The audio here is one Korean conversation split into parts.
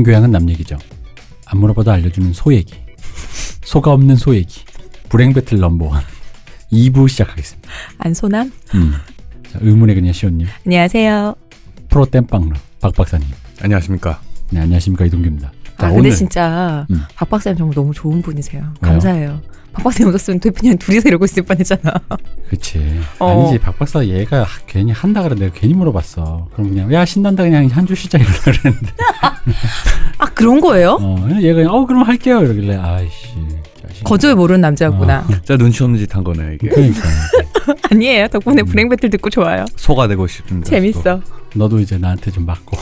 교양은 남 얘기죠. 안 물어봐도 알려주는 소 얘기. 소가 없는 소 얘기. 불행 배틀 넘버원 2부 시작하겠습니다. 안소남? 자, 의문의 그녀 시온님. 안녕하세요. 프로 땜빵러 박 박사님. 안녕하십니까. 네, 안녕하십니까 이동규입니다. 자, 근데 오늘 진짜 박 박사님 정말 너무 좋은 분이세요. 왜요? 감사해요. 박 박사님 없었으면 대표님 둘이서 이러고 있을 뻔했잖아. 그치. 아니지, 박 박사 얘가 괜히 한다 그래. 내가 괜히 물어봤어. 그럼 그냥 야 신난다 그냥 한 주 쉬자 이러려 그랬는데. 아 그런 거예요? 얘가 그냥 그럼 할게요 이러길래 아이씨. 거절 모르는 남자였구나. 진짜 눈치 없는 짓 한 거네 이게. 그러니까 아니에요. 덕분에 불행 배틀 듣고 좋아요. 소가 되고 싶은데. 재밌어. 너도 이제 나한테 좀 맞고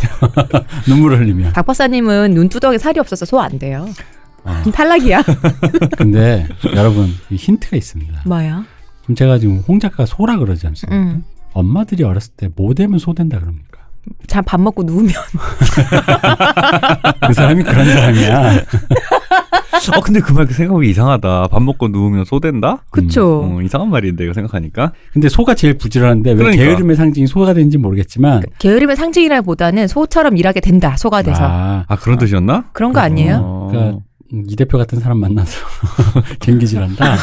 눈물을 흘리면. 박 박사님은 눈두덩이 살이 없어서 소 안 돼요. 탈락이야. 근데 여러분 이 힌트가 있습니다. 뭐야? 그럼 제가 지금 홍 작가가 소라 그러지 않습니까? 엄마들이 어렸을 때 뭐 되면 소 된다 그럽니까? 자 밥 먹고 누우면. 그 사람이 그런 사람이야. 근데 그 말 생각이 이상하다. 밥 먹고 누우면 소 된다? 그쵸. 이상한 말인데 이거 생각하니까. 근데 소가 제일 부지런한데 왜 그러니까. 게으름의 상징이 소가 되는지 모르겠지만 게으름의 상징이라기보다는 소처럼 일하게 된다. 소가 돼서. 아 그런 뜻이었나? 그런 거 아니에요? 그러니까 이 대표 같은 사람 만나서 갱기질한다.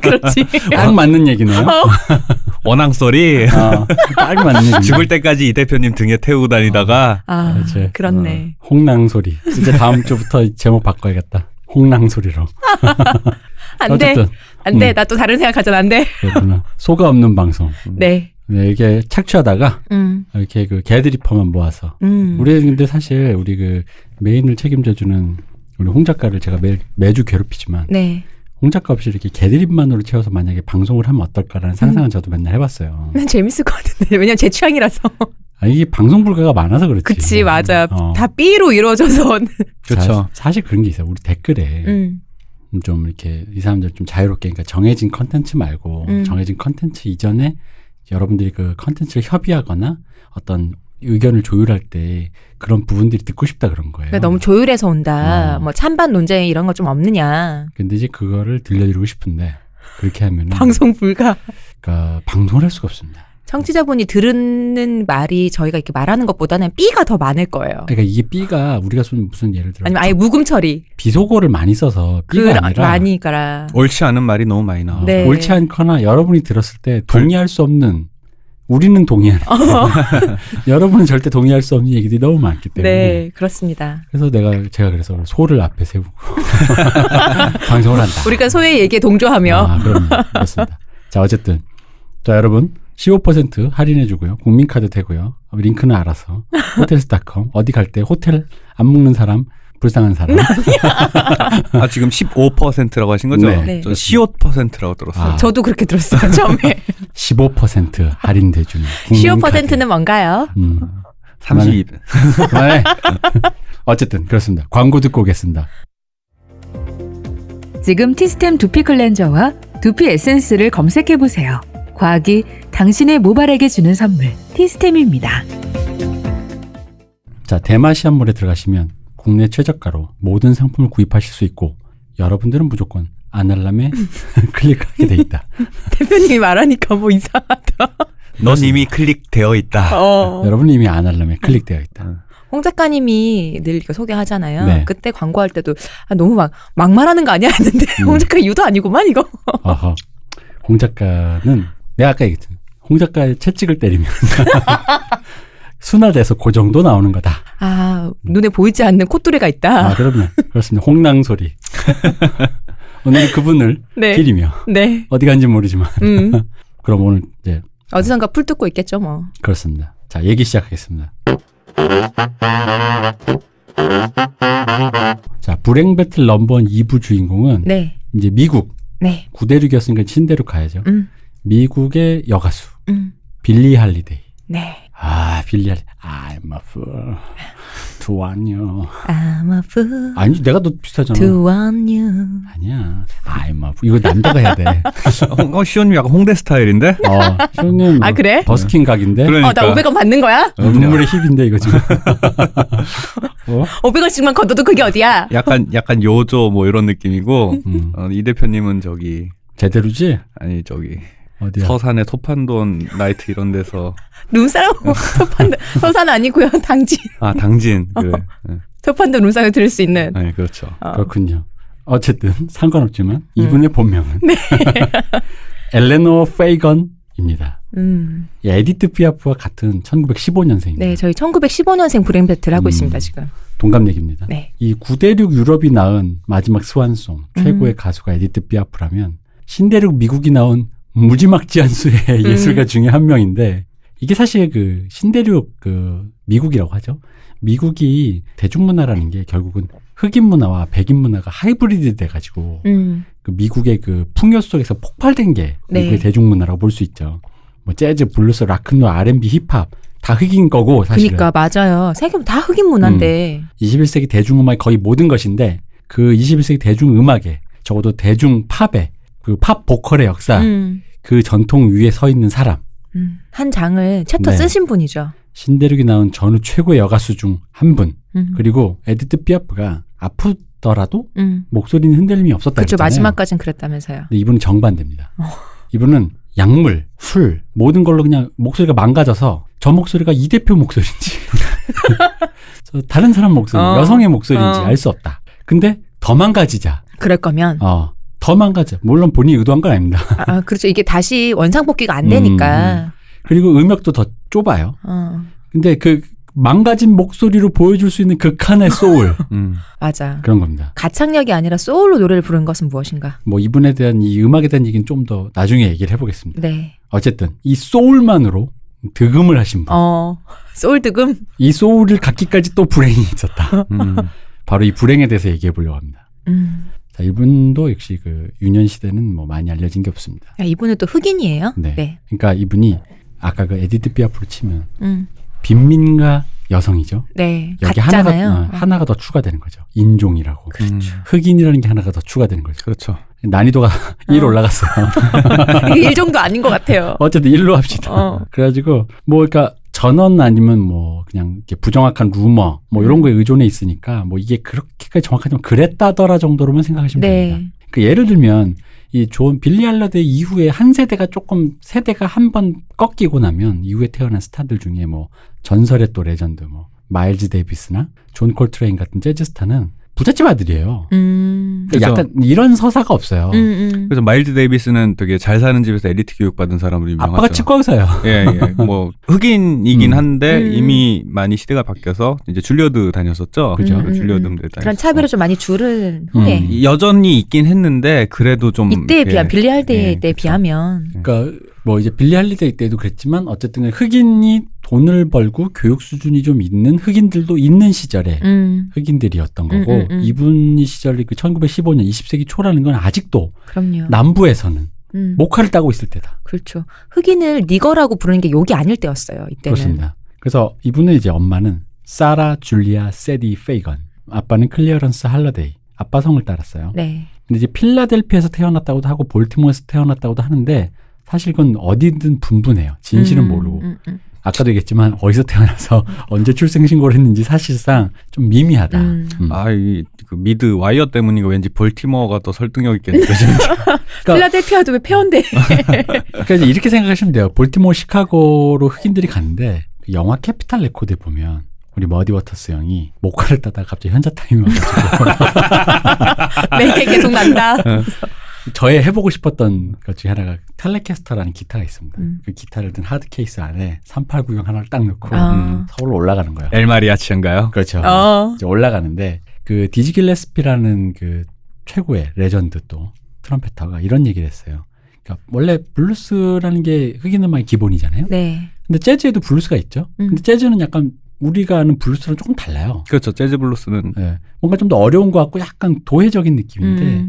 그렇지. 딱 맞는 얘기네요. 원앙 소리. 딱 맞는 얘기. 죽을 때까지 이 대표님 등에 태우고 다니다가 아 그렇지. 그렇네. 홍랑 소리. 이제 다음 주부터 제목 바꿔야겠다. 홍랑 소리로. 안 돼. 어쨌든 안 돼. 나 또 다른 생각하잖아. 안 돼. 그렇구나. 소가 없는 방송. 네. 네, 이게 착취하다가 이렇게 그 개드리퍼만 모아서 우리 근데 사실 우리 그 메인을 책임져주는 우리 홍 작가를 제가 매주 괴롭히지만 네. 홍 작가 없이 이렇게 개드립만으로 채워서 만약에 방송을 하면 어떨까라는 상상은 저도 맨날 해봤어요. 난 재밌을 것 같은데. 왜냐면 제 취향이라서. 이게 방송 불가가 많아서 그렇지. 그치, 맞아. 다 B로 이루어져서. 그렇죠. 사실 그런 게 있어요. 우리 댓글에 좀 이렇게 이 사람들 좀 자유롭게, 그러니까 정해진 컨텐츠 말고 정해진 컨텐츠 이전에 여러분들이 그 컨텐츠를 협의하거나 어떤 의견을 조율할 때 그런 부분들이 듣고 싶다 그런 거예요. 그러니까 너무 조율해서 온다. 뭐 찬반 논쟁 이런 거 좀 없느냐. 근데 이제 그거를 들려드리고 싶은데 그렇게 하면 방송 불가. 그러니까 방송을 할 수가 없습니다. 청취자분이 들은 말이 저희가 이렇게 말하는 것보다는 B가 더 많을 거예요. 그러니까 이게 B가 우리가 무슨 예를 들어 아니면 아예 묵음 처리. 비속어를 많이 써서 B가 아니라 많이 가라. 옳지 않은 말이 너무 많이 나와. 네. 옳지 않거나 여러분이 들었을 때 동의할 수 없는, 우리는 동의하는 여러분은 절대 동의할 수 없는 얘기들이 너무 많기 때문에. 네, 그렇습니다. 그래서 제가 그래서 소를 앞에 세우고 방송을 한다. 우리가 소의 얘기에 동조하며. 그렇습니다. 자, 어쨌든 자 여러분 15% 할인해주고요. 국민카드 되고요. 링크는 알아서 호텔스닷컴 어디 갈 때 호텔 안 묵는 사람, 불쌍한 사람. 지금 15%라고 하신 거죠? 네. 저 15%라고 들었어요. 저도 그렇게 들었어요. 처음에. 15% 할인돼주는 15%는 뭔가요? 32. 네. 어쨌든 그렇습니다. 광고 듣고 오겠습니다. 지금 티스템 두피 클렌저와 두피 에센스를 검색해보세요. 과학이 당신의 모발에게 주는 선물, 티스템입니다. 자, 대마시안몰에 들어가시면 국내 최저가로 모든 상품을 구입하실 수 있고 여러분들은 무조건 아날람에 클릭하게 돼 있다. 대표님이 말하니까 뭐 이상하다. 넌 이미 클릭되어 있다. 여러분 이미 아날람에 클릭되어 있다. 홍 작가님이 늘 이렇게 소개하잖아요. 네. 그때 광고할 때도 너무 막말하는 거 아니야 했는데 홍 작가 유도 아니구만 이거. 홍 작가는 내가 아까 얘기했잖아. 홍 작가의 채찍을 때리면 순화돼서 그 정도 나오는 거다. 눈에 보이지 않는 콧뚜레가 있다. 그럼요. 그렇습니다. 홍랑 소리. 오늘 그분을 네. 기리며 네. 어디 간지 모르지만 그럼 오늘 이제 어디선가 풀 뜯고 있겠죠 뭐. 그렇습니다. 자, 얘기 시작하겠습니다. 자, 불행 배틀 넘버원 2부 주인공은 네. 이제 미국 네. 구대륙이었으니까 친대륙 가야죠. 미국의 여가수 빌리 할리데이. 네. 빌리 할리데이. I'm a fool to want you. I'm a fool 아니, 내가 너 비슷하잖아. to want you. 아니야. I'm a fool. 이거 남자가 해야 돼. 시온님 약간 홍대 스타일인데? 시온님 그래? 버스킹 각인데? 그러니까. 나 500원 받는 거야? 눈물의 힙인데 이거 지금. 500원씩만 걷어도 그게 어디야? 약간 요조 뭐 이런 느낌이고 이 대표님은 저기 제대로지? 아니 저기 어디야? 서산의 소판돈 나이트 이런 데서 눈사람 서산 아니고요. 당진. 당진. 그래. 소판도 음성을 들을 수 있는. 네, 그렇죠. 그렇군요. 어쨌든 상관없지만 이분의 본명은 엘레노어 페이건입니다. 이 에디트 피아프와 같은 1915년생입니다. 네, 저희 1915년생 브레인 배틀 하고 있습니다, 지금. 동갑 얘기입니다. 네. 이 구대륙 유럽이 낳은 마지막 스완송 최고의 가수가 에디트 피아프라면 신대륙 미국이 낳은 무지막지한 수의 예술가 중에 한 명인데 이게 사실 그 신대륙 그 미국이라고 하죠. 미국이 대중문화라는 게 결국은 흑인 문화와 백인 문화가 하이브리드 돼가지고 그 미국의 그 풍요 속에서 폭발된 게 미국의 네. 대중문화라고 볼 수 있죠. 뭐 재즈, 블루스, 락큰롤, R&B, 힙합 다 흑인 거고 사실은. 그러니까 맞아요. 생각해보면 다 흑인 문화인데. 21세기 대중음악의 거의 모든 것인데 그 21세기 대중음악에 적어도 대중팝의 그 팝 보컬의 역사 그 전통 위에 서 있는 사람. 한 장을 챕터 네. 쓰신 분이죠. 신대륙이 낳은 전후 최고의 여가수 중 한 분. 그리고 에디트 피아프가 아프더라도 목소리는 흔들림이 없었다 그렇죠. 그랬잖아요. 마지막까지는 그랬다면서요. 근데 이분은 정반대입니다. 이분은 약물, 술 모든 걸로 그냥 목소리가 망가져서 저 목소리가 이 대표 목소리인지 저 다른 사람 목소리, 여성의 목소리인지 알 수 없다. 근데 더 망가지자. 그럴 거면. 더 망가져. 물론 본인이 의도한 건 아닙니다. 그렇죠. 이게 다시 원상복귀가 안 되니까. 그리고 음역도 더 좁아요. 근데 그 망가진 목소리로 보여줄 수 있는 극한의 소울. 맞아. 그런 겁니다. 가창력이 아니라 소울로 노래를 부른 것은 무엇인가? 뭐 이분에 대한 이 음악에 대한 얘기는 좀 더 나중에 얘기를 해보겠습니다. 네. 어쨌든 이 소울만으로 득음을 하신 분. 소울 득음? 이 소울을 갖기까지 또 불행이 있었다. 바로 이 불행에 대해서 얘기해 보려고 합니다. 자, 이분도 역시 그 유년 시대는 뭐 많이 알려진 게 없습니다. 이분은 또 흑인이에요? 네. 그러니까 이분이 아까 그 에디트 피아프로 치면 빈민가 여성이죠. 네. 여기 같잖아요. 하나가 더 추가되는 거죠. 인종이라고. 그렇죠. 흑인이라는 게 하나가 더 추가되는 거죠. 그렇죠. 난이도가 1 올라갔어요. 이게 1 정도 아닌 것 같아요. 어쨌든 1로 합시다. 그래가지고 뭐 그러니까 전원 아니면 뭐 그냥 이렇게 부정확한 루머 뭐 이런 거에 의존해 있으니까 뭐 이게 그렇게까지 정확하지만 그랬다더라 정도로만 생각하시면 됩니다. 그 예를 들면 이 존 빌리 할러데이 이후에 한 세대가 조금 세대가 한 번 꺾이고 나면 이후에 태어난 스타들 중에 뭐 전설의 또 레전드 뭐 마일즈 데이비스나 존 콜트레인 같은 재즈 스타는 부잣집 아들이에요. 그러니까 약간 이런 서사가 없어요. 그래서 마일즈 데이비스는 되게 잘 사는 집에서 엘리트 교육 받은 사람으로 유명하죠. 아빠가 치과 의사예요. 예. 뭐 흑인이긴 한데 이미 많이 시대가 바뀌어서 이제 줄리어드 다녔었죠. 그죠. 줄리어드 음대 다녔었고. 그런 차별을 좀 많이 줄은 후에. 여전히 있긴 했는데 그래도 좀 이때에 비하면 빌리 할데이 때에 그렇죠. 비하면. 그러니까 뭐 이제 빌리 할리데이 때도 그랬지만 어쨌든 흑인이 돈을 벌고 교육 수준이 좀 있는 흑인들도 있는 시절에 흑인들이었던 거고 이분이 시절이 그 1915년 20세기 초라는 건 아직도 그럼요. 남부에서는 목화를 따고 있을 때다. 그렇죠. 흑인을 니거라고 부르는 게 욕이 아닐 때였어요. 이때는. 그렇습니다. 그래서 이분의 이제 엄마는 사라 줄리아 세디 페이건, 아빠는 클리어런스 할러데이, 아빠 성을 따랐어요. 네. 근데 이제 필라델피아에서 태어났다고도 하고 볼티모어에서 태어났다고도 하는데 사실 그건 어디든 분분해요. 진실은 모르고. 아까도 얘기했지만 어디서 태어나서 언제 출생신고를 했는지 사실상 좀 미미하다. 그 미드 와이어 때문인가 왠지 볼티모어가 더 설득력 있게 느껴지는데. 필라델피아도 왜 폐원돼? 그러니까 이제 이렇게 생각하시면 돼요. 볼티모어, 시카고로 흑인들이 갔는데 그 영화 캐피탈 레코드에 보면 우리 머디 워터스 형이 목화를 따다가 갑자기 현자 타임이 와가지고 네, 계속 난다. 저의 해보고 싶었던 것 중에 하나가 텔레캐스터라는 기타가 있습니다. 그 기타를 든 하드 케이스 안에 389형 하나를 딱 넣고 서울로 올라가는 거예요. 엘마리아치인가요? 그렇죠. 이제 올라가는데 그 디지 길레스피라는 그 최고의 레전드 또 트럼펫터가 이런 얘기를 했어요. 그러니까 원래 블루스라는 게 흑인 음악의 기본이잖아요. 네. 근데 재즈에도 블루스가 있죠. 근데 재즈는 약간 우리가 아는 블루스랑 조금 달라요. 그렇죠. 재즈 블루스는 네. 뭔가 좀 더 어려운 것 같고 약간 도회적인 느낌인데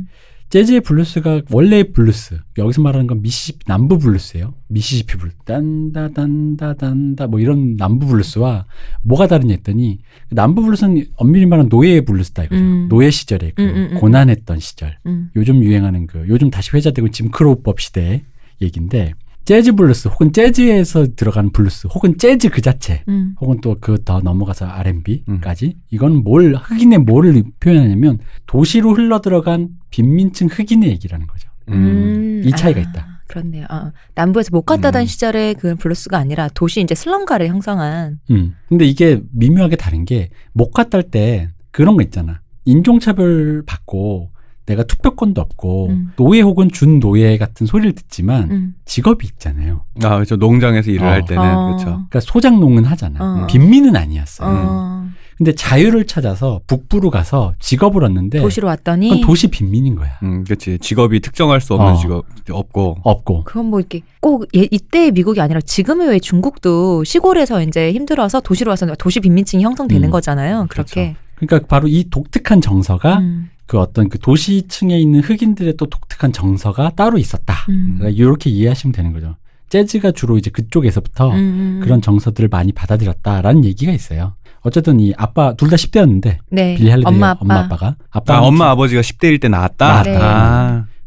재즈의 블루스가 원래의 블루스, 여기서 말하는 건 미시시피 남부 블루스예요. 미시시피 블루스, 딴다단다단다 뭐 이런 남부 블루스와 뭐가 다르냐 했더니 남부 블루스는 엄밀히 말하면 노예의 블루스다 이거죠. 노예 시절에 그 고난했던 시절. 요즘 유행하는 그 요즘 다시 회자되고 짐크로우법 시대의 얘기인데 재즈 블루스 혹은 재즈에서 들어가는 블루스 혹은 재즈 그 자체 혹은 또 그 더 넘어가서 R&B까지 이건 흑인의 뭐를 표현하냐면 도시로 흘러들어간 빈민층 흑인의 얘기라는 거죠. 이 차이가 있다. 그렇네요. 남부에서 못 갔다던 시절의 그 블루스가 아니라 도시 이제 슬럼가를 형성한. 근데 이게 미묘하게 다른 게 못 갔다 때 그런 거 있잖아. 인종차별 받고 내가 투표권도 없고 노예 혹은 준노예 같은 소리를 듣지만 직업이 있잖아요. 아, 그렇죠. 농장에서 일을 할 때는 그렇죠. 그러니까 소작농은 하잖아. 빈민은 아니었어요. 근데 자유를 찾아서 북부로 가서 직업을 얻는데 도시로 왔더니 그건 도시 빈민인 거야. 그렇지. 직업이 특정할 수 없는 직업 없고. 그건 뭐 이렇게 꼭 이때의 미국이 아니라 지금의 왜 중국도 시골에서 이제 힘들어서 도시로 와서 도시 빈민층이 형성되는 거잖아요. 그렇게. 그러니까 바로 이 독특한 정서가 그 어떤 그 도시층에 있는 흑인들의 또 독특한 정서가 따로 있었다. 그러니까 이렇게 이해하시면 되는 거죠. 재즈가 주로 이제 그쪽에서부터 그런 정서들을 많이 받아들였다라는 얘기가 있어요. 어쨌든 이 아빠 둘 다 10대였는데 네. 빌리 할리데이 엄마 아빠가 엄마 아버지가 10대일 때 나왔다. 네.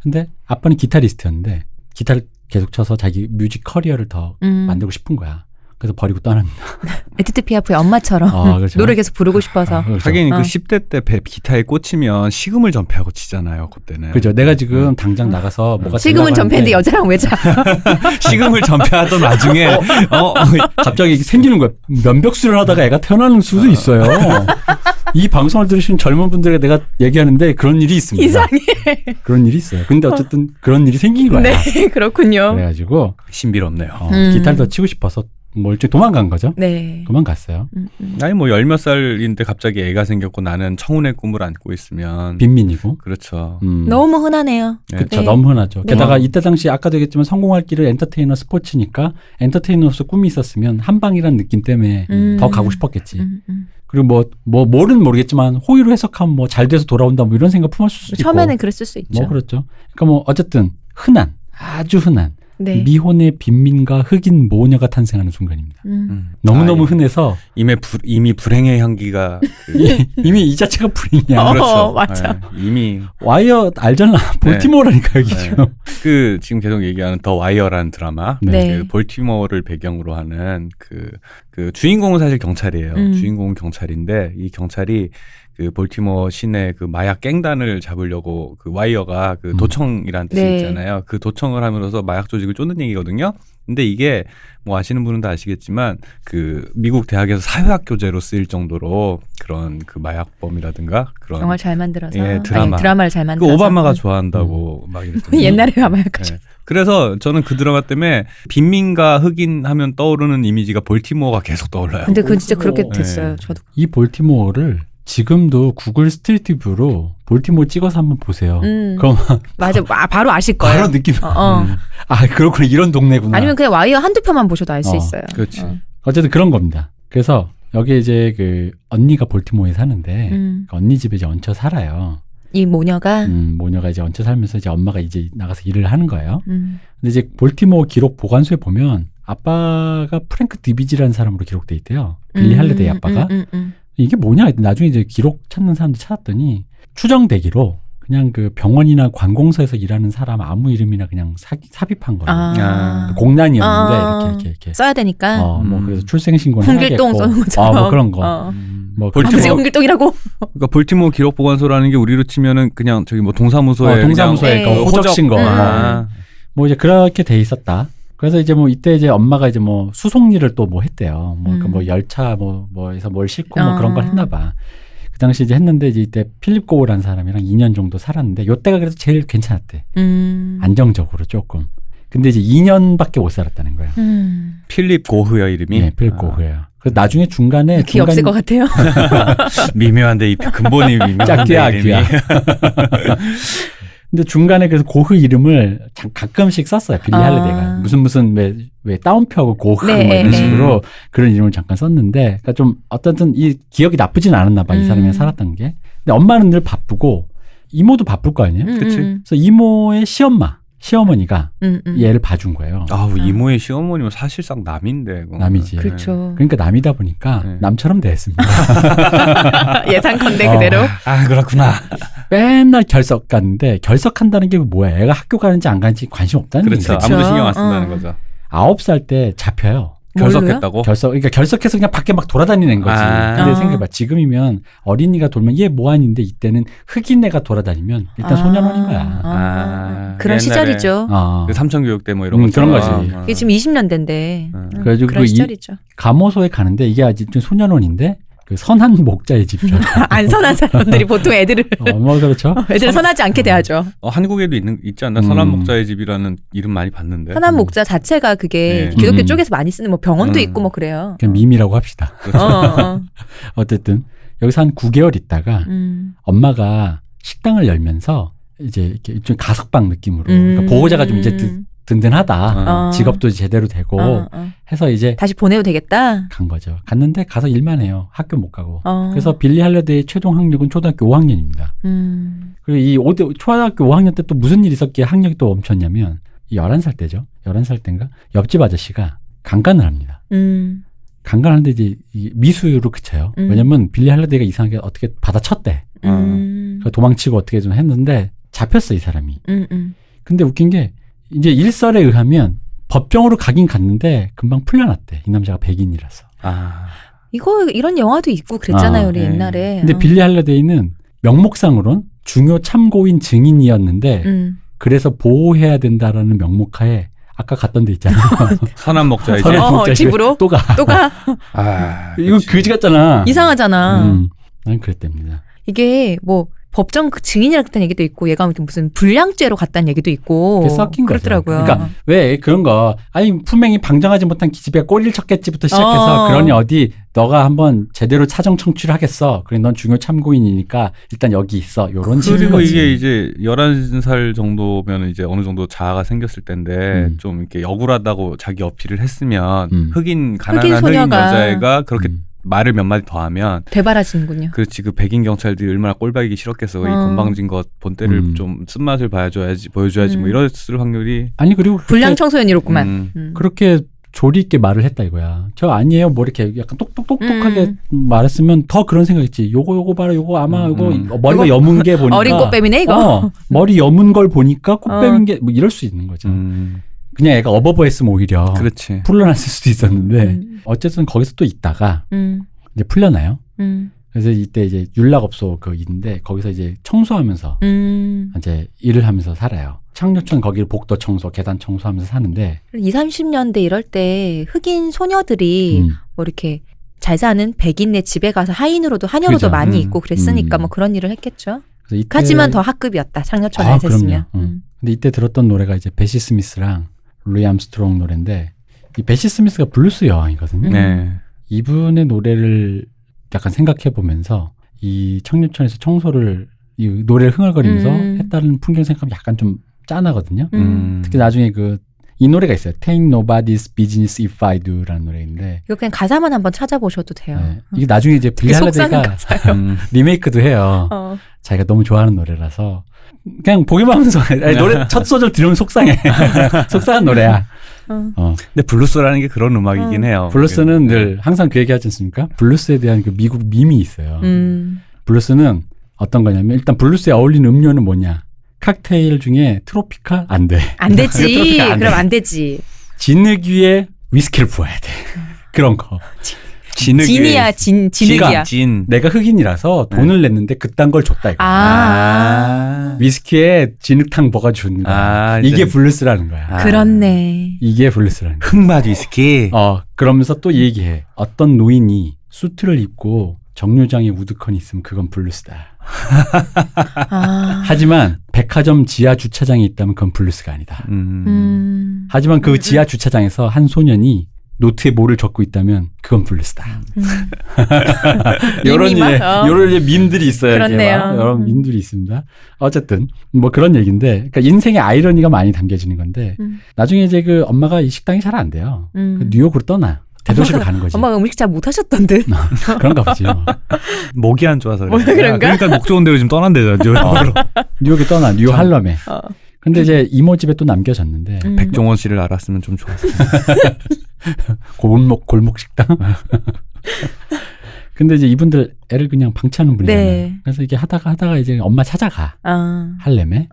근데 아빠는 기타리스트였는데 기타를 계속 쳐서 자기 뮤직 커리어를 더 만들고 싶은 거야. 그래서 버리고 떠납니다. 에디트 피아프의 엄마처럼 그렇죠. 노래 계속 부르고 싶어서. 그렇죠. 하긴 그 10대 때 기타에 꽂히면 식음을 전폐하고 치잖아요. 그때는. 그죠. 내가 지금 당장 나가서 뭐가 지금은 전폐인데 여자랑 왜 자? 식음을 전폐하던 와중에 갑자기 생기는 거야. 면벽수를 하다가 애가 태어나는 수도 있어요. 이 방송을 들으시는 젊은 분들에게 내가 얘기하는데 그런 일이 있습니다. 이상해. 그런 일이 있어요. 근데 어쨌든 그런 일이 생긴 거야. 네, 그렇군요. 그래가지고 신비롭네요. 기타를 더 치고 싶어서 뭐 일찍 도망간 거죠. 네. 도망갔어요. 아니 뭐 10몇 살인데 갑자기 애가 생겼고 나는 청혼의 꿈을 안고 있으면 빈민이고. 그렇죠. 너무 흔하네요. 그렇죠. 네. 너무 흔하죠. 네. 게다가 이때 당시 아까도 얘기했지만 성공할 길은 엔터테이너 스포츠니까 엔터테이너로서 꿈이 있었으면 한방이라는 느낌 때문에 더 가고 싶었겠지. 그리고 뭐는 모르겠지만 호의로 해석하면 뭐 잘 돼서 돌아온다 뭐 이런 생각 품었을 수도 있고. 처음에는 그랬을 수 있죠. 뭐 그렇죠. 그러니까 뭐 어쨌든 흔한 아주 흔한 네. 미혼의 빈민과 흑인 모녀가 탄생하는 순간입니다. 너무너무 흔해서 이미 불행의 향기가 이미 이 자체가 불행이야. 그렇죠. 맞아. 네, 이미 와이어 알잖아. 볼티모어라니까 여기 지금. 그 지금 계속 얘기하는 더 와이어라는 드라마, 네. 그 볼티모어를 배경으로 하는 그 주인공은 사실 경찰이에요. 주인공은 경찰인데 이 경찰이 그 볼티모어 시내 그 마약 갱단을 잡으려고 그 와이어가 그 도청이라는 뜻이 네. 있잖아요. 그 도청을 함으로써 마약 조직을 쫓는 얘기거든요. 근데 이게 뭐 아시는 분은 다 아시겠지만 그 미국 대학에서 사회학 교재로 쓰일 정도로 그런 그 마약범이라든가 그런 영화 잘 만들어서. 예, 드라마를 잘 그 만들어서. 오바마가 좋아한다고 막 이랬거든요. 옛날에 마약까지. 네. 그래서 저는 그 드라마 때문에 빈민과 흑인 하면 떠오르는 이미지가 볼티모어가 계속 떠올라요. 근데 그건 진짜 그렇게 됐어요. 네. 저도. 이 볼티모어를 지금도 구글 스트리트 뷰로 볼티모어 찍어서 한번 보세요. 그럼 맞아. 바로 아실 거예요. 바로 느낌. 아 그렇구나 이런 동네구나. 아니면 그냥 와이어 한두 편만 보셔도 알 수 있어요. 그렇지. 어쨌든 그런 겁니다. 그래서 여기 이제 그 언니가 볼티모어에 사는데 그 언니 집에 이제 얹혀 살아요. 이 모녀가. 모녀가 이제 얹혀 살면서 이제 엄마가 이제 나가서 일을 하는 거예요. 근데 이제 볼티모어 기록 보관소에 보면 아빠가 프랭크 디비지라는 사람으로 기록돼 있대요. 빌리 할리데이 아빠가. 이게 뭐냐? 나중에 이제 기록 찾는 사람들 찾았더니 추정되기로 그냥 그 병원이나 관공서에서 일하는 사람 아무 이름이나 그냥 삽입한 거예요. 공란이었는데 이렇게 써야 되니까. 뭐 그래서 출생신고는 홍길동 해야겠고. 써는 것처럼. 뭐 그런 거. 뭐 아버지 홍길동이라고. 그러니까 볼티모어 기록 보관소라는 게 우리로 치면은 그냥 저기 뭐 동사무소에 동사무소에 그냥 호적신고. 뭐 이제 그렇게 돼 있었다. 그래서 이제 뭐 이때 이제 엄마가 이제 뭐 수송 일을 또 뭐 했대요. 뭐, 그러니까 뭐 열차 뭐에서 뭘 싣고 뭐 그런 걸 했나 봐. 그 당시 이제 했는데 이제 이때 필립 고우라는 사람이랑 2년 정도 살았는데 요때가 그래도 제일 괜찮았대. 안정적으로 조금. 근데 이제 2년밖에 못 살았다는 거예요. 필립 고흐요 이름이. 네, 필립 고흐예요. 그래서 나중에 중간에 귀 없을 것 같아요. 미묘한데 이 근본이 미묘한데 짝귀야 이름이. 귀야. 근데 중간에 그래서 고흐 이름을 가끔씩 썼어요. 빌리 할리데이가. 무슨 왜 따옴표하고 고흐 뭐 이런 식으로 그런 이름을 잠깐 썼는데 그러니까 좀 어떤 이 기억이 나쁘진 않았나 봐. 이 사람이 살았던 게. 근데 엄마는 늘 바쁘고 이모도 바쁠 거 아니에요. 그치. 그래서 이모의 시어머니가 얘를 봐준 거예요. 아우 이모의 시어머니면 사실상 남인데. 그건. 남이지. 그렇죠. 그러니까 남이다 보니까 남처럼 됐습니다. 예상컨대 그대로. 아 그렇구나. 맨날 결석 갔는데 결석한다는 게 뭐야? 애가 학교 가는지 안 가는지 관심 없다는 그렇죠. 얘기죠. 아무도 신경 안 쓴다는 거죠. 9살 때 잡혀요. 결석했다고? 그러니까 결석해서 그냥 밖에 막 돌아다니는 거지. 근데 생각해봐. 지금이면 어린이가 돌면 얘 뭐하는데 이때는 흑인 애가 돌아다니면 일단 소년원인 거야. 그런 시절이죠. 그 삼천교육 때 뭐 이런 거 그런 거지. 이게 지금 20년대인데. 그래가지고 그런 시절이죠. 감호소에 가는데 이게 아직 좀 소년원인데 그 선한 목자의 집이죠. 안 선한 사람들이 보통 애들을 뭐 그렇죠. 애들을 선하지 않게 대하죠. 한국에도 있지 않나? 선한 목자의 집이라는 이름 많이 봤는데. 선한 목자 자체가 그게 네. 기독교 쪽에서 많이 쓰는 뭐 병원도 음. 있고 뭐 그래요. 그냥 밈이라고 합시다. 어. 어쨌든 여기서 한 9개월 있다가 엄마가 식당을 열면서 이제 이렇게 일종의 가석방 느낌으로 그러니까 보호자가 좀 이제 든든하다. 어. 직업도 제대로 되고 어. 해서 이제 다시 보내도 되겠다. 간 거죠. 갔는데 가서 일만 해요. 학교 못 가고. 어. 그래서 빌리 할러데이의 최종 학력은 초등학교 5학년입니다. 그리고 이 초등학교 5학년 때 또 무슨 일이 있었기에 학력이 또 멈췄냐면 이 11살 때죠. 11살 때인가? 옆집 아저씨가 강간을 합니다. 강간하는데 이제 이 미수로 그쳐요. 왜냐면 빌리 할러데이가 이상하게 어떻게 받아쳤대. 그러니까 도망치고 어떻게 좀 했는데 잡혔어 이 사람이. 근데 웃긴 게 이제 일설에 의하면 법정으로 가긴 갔는데 금방 풀려났대. 이 남자가 백인이라서. 이거 이런 영화도 있고 그랬잖아요, 우리 네. 옛날에. 근데 빌리 할러데이는 명목상으로는 중요 참고인 증인이었는데 그래서 보호해야 된다라는 명목하에 아까 갔던 데 있잖아요. 선한 목자의 집. 선한 목자의 집에 집으로? 또 가. 또 가. 이거 그치. 그지 같잖아. 이상하잖아. 난 그랬답니다. 이게 뭐 법정 그 증인이라 그랬다는 얘기도 있고 얘가 무슨 불량죄로 갔다는 얘기도 있고 그게 섞인 거죠. 그렇더라고요. 그러니까 왜 그런 거 아니 분명히 방정하지 못한 기집애가 꼬리를 쳤겠지부터 시작해서 그러니 어디 너가 한번 제대로 사정 청취를 하겠어. 그래 넌 중요 참고인이니까 일단 여기 있어. 요런 식인 그리고 거지. 이게 이제 11살 정도면 이제 어느 정도 자아가 생겼을 텐데 좀 이렇게 억울하다고 자기 어필을 했으면 흑인 가난한 흑인 소녀가. 여자애가 그렇게 말을 몇 마디 더 하면 되바라지는군요. 그렇지 그 백인 경찰들이 얼마나 꼴박이기 싫었겠어. 이 건방진 것 본때를 좀 쓴맛을 보여줘야지 뭐 이랬을 확률이 아니 그리고 불량 청소년이었구만. 그렇게 조리 있게 말을 했다 이거야. 저 아니에요. 뭐 이렇게 약간 똑똑똑똑하게 말했으면 더 그런 생각했지. 요거 봐라. 요거 아마 요거 머리가 요거 여문 게 보니까 어린 꽃뱀이네 이거. 머리 여문 걸 보니까 꽃뱀인 게 뭐 이럴 수 있는 거죠. 그냥 애가 어버버했으면 오히려 그렇지. 풀려났을 수도 있었는데 어쨌든 거기서 또 있다가 이제 풀려나요. 그래서 이때 이제 윤락업소 그 있는데 거기서 이제 청소하면서 이제 일을 하면서 살아요. 창녀촌 거기를 복도 청소, 계단 청소하면서 사는데 20, 30년대 이럴 때 흑인 소녀들이 뭐 이렇게 잘 사는 백인네 집에 가서 하인으로도 하녀로도 그죠. 많이 있고 그랬으니까 뭐 그런 일을 했겠죠. 그래서 이때 하지만 더 학급이었다. 창녀촌에 있었으면. 근데 이때 들었던 노래가 이제 베시 스미스랑 루이 암스트롱 노래인데 이 베시 스미스가 블루스 여왕이거든요. 네. 이분의 노래를 약간 생각해 보면서 이 청년촌에서 청소를 이 노래를 흥얼거리면서 했다는 풍경 생각하면 약간 좀 짠하거든요. 특히 나중에 이 노래가 있어요. Take nobody's business if I do라는 노래인데 이거 그냥 가사만 한번 찾아보셔도 돼요. 네. 이게 나중에 이제 빌리 할러데이가 리메이크도 해요. 자기가 너무 좋아하는 노래라서 그냥 보기만 하면서 아니, 노래 첫 소절 들으면 속상해. 속상한 노래야. 근데 블루스라는 게 그런 음악이긴 해요. 블루스는 늘 항상 그 얘기 하지 않습니까? 블루스에 대한 그 미국 밈이 있어요. 블루스는 어떤 거냐면 일단 블루스에 어울리는 음료는 뭐냐? 칵테일 중에 트로피칼 안 돼. 안 되지. 트로피칼 안 돼. 그럼 안 되지. 진흙위에 위스키를 부어야 돼. 그런 거. 진이야, 진흙이야. 진. 내가 흑인이라서 돈을 냈는데 그딴 걸 줬다 이거. 위스키에 진흙탕 버가 주는 거야. 이게 블루스라는 거야. 그렇네. 이게 블루스라는 거야. 흑맛 위스키. 그러면서 또 얘기해. 어떤 노인이 수트를 입고 정류장에 우두커니 있으면 그건 블루스다. 하지만 백화점 지하 주차장에 있다면 그건 블루스가 아니다. 하지만 그 지하 주차장에서 한 소년이 노트에 뭐를 적고 있다면 그건 블루스다. 이런 밈들이 있어요. 그렇네요. 여러 밈들이 있습니다. 어쨌든 뭐 그런 얘기인데, 그러니까 인생의 아이러니가 많이 담겨지는 건데 나중에 이제 그 엄마가 이 식당이 잘 안 돼요. 그 뉴욕으로 떠나. 대도시로 가는 거지. 엄마가 음식 잘 못하셨던데. 그런가 보지. 목이 안 좋아서 그래. 그런가? 그러니까 목 좋은 데로 지금 떠난대죠. 뉴욕에 떠나. 뉴욕 할럼에. 근데 이제 이모 집에 또 남겨졌는데 백종원 씨를 알았으면 좀 좋았을 골목 식당. 근데 이제 이분들 애를 그냥 방치하는 분이잖아요. 네. 그래서 이게 하다가 이제 엄마 찾아가. 할렘에.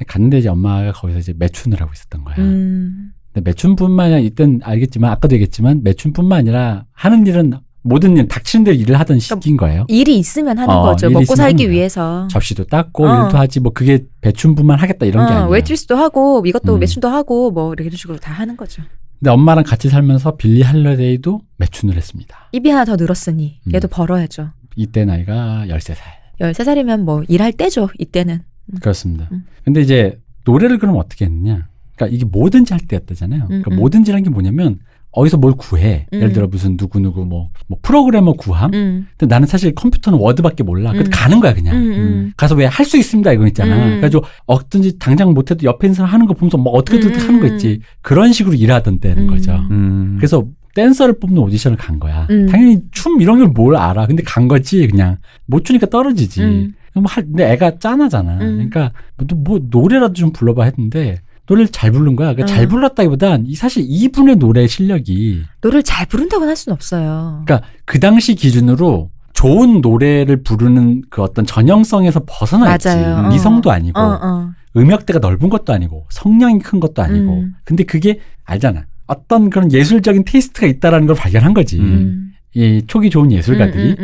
갔는데 이제 엄마가 거기서 이제 매춘을 하고 있었던 거야. 근데 매춘뿐만 아니라 이땐 알겠지만 아까도 얘기했지만 매춘뿐만 아니라 하는 일은 모든 일 닥치는 대로 일을 하던 시기인 거예요. 일이 있으면 하는 거죠. 일이 먹고 있으면 살기 하는 거야. 위해서. 접시도 닦고 일도 하지 뭐 그게 매춘뿐만 하겠다 이런 게 아니에요. 웨이트리스도 하고 이것도 매춘도 하고 뭐 이런 식으로 다 하는 거죠. 근데 엄마랑 같이 살면서 빌리 할러데이도 매춘을 했습니다. 입이 하나 더 늘었으니 얘도 벌어야죠. 이때 나이가 13살. 13살이면 뭐 일할 때죠. 이때는. 그렇습니다. 근데 이제 노래를 그럼 어떻게 했느냐? 그러니까 이게 뭐든지 할 때였다잖아요. 그러니까 뭐든지라는 게 뭐냐면 어디서 뭘 구해. 예를 들어 무슨 누구누구 뭐 프로그래머 구함. 근데 나는 사실 컴퓨터는 워드밖에 몰라. 근데 가는 거야 그냥. 가서 왜 할 수 있습니다 이거 있잖아. 그래가지고 어떤지 당장 못해도 옆에 있는 사람 하는 거 보면서 뭐 어떻게든 하는 거 있지. 그런 식으로 일하던 때는 거죠. 그래서 댄서를 뽑는 오디션을 간 거야. 당연히 춤 이런 걸 뭘 알아. 근데 간 거지 그냥. 못 추니까 떨어지지. 근데 애가 짠하잖아. 그러니까 뭐 노래라도 좀 불러봐 했는데 노래를 잘 부른 거야. 그러니까 잘 불렀다기보단 사실 이분의 노래 실력이 노래를 잘 부른다고는 할 수는 없어요. 그러니까 그 당시 기준으로 좋은 노래를 부르는 그 어떤 전형성에서 벗어나 있지. 맞아요. 미성도 아니고 음역대가 넓은 것도 아니고 성량이 큰 것도 아니고. 근데 그게 알잖아. 어떤 그런 예술적인 테이스트가 있다라는 걸 발견한 거지. 이 초기 좋은 예술가들이.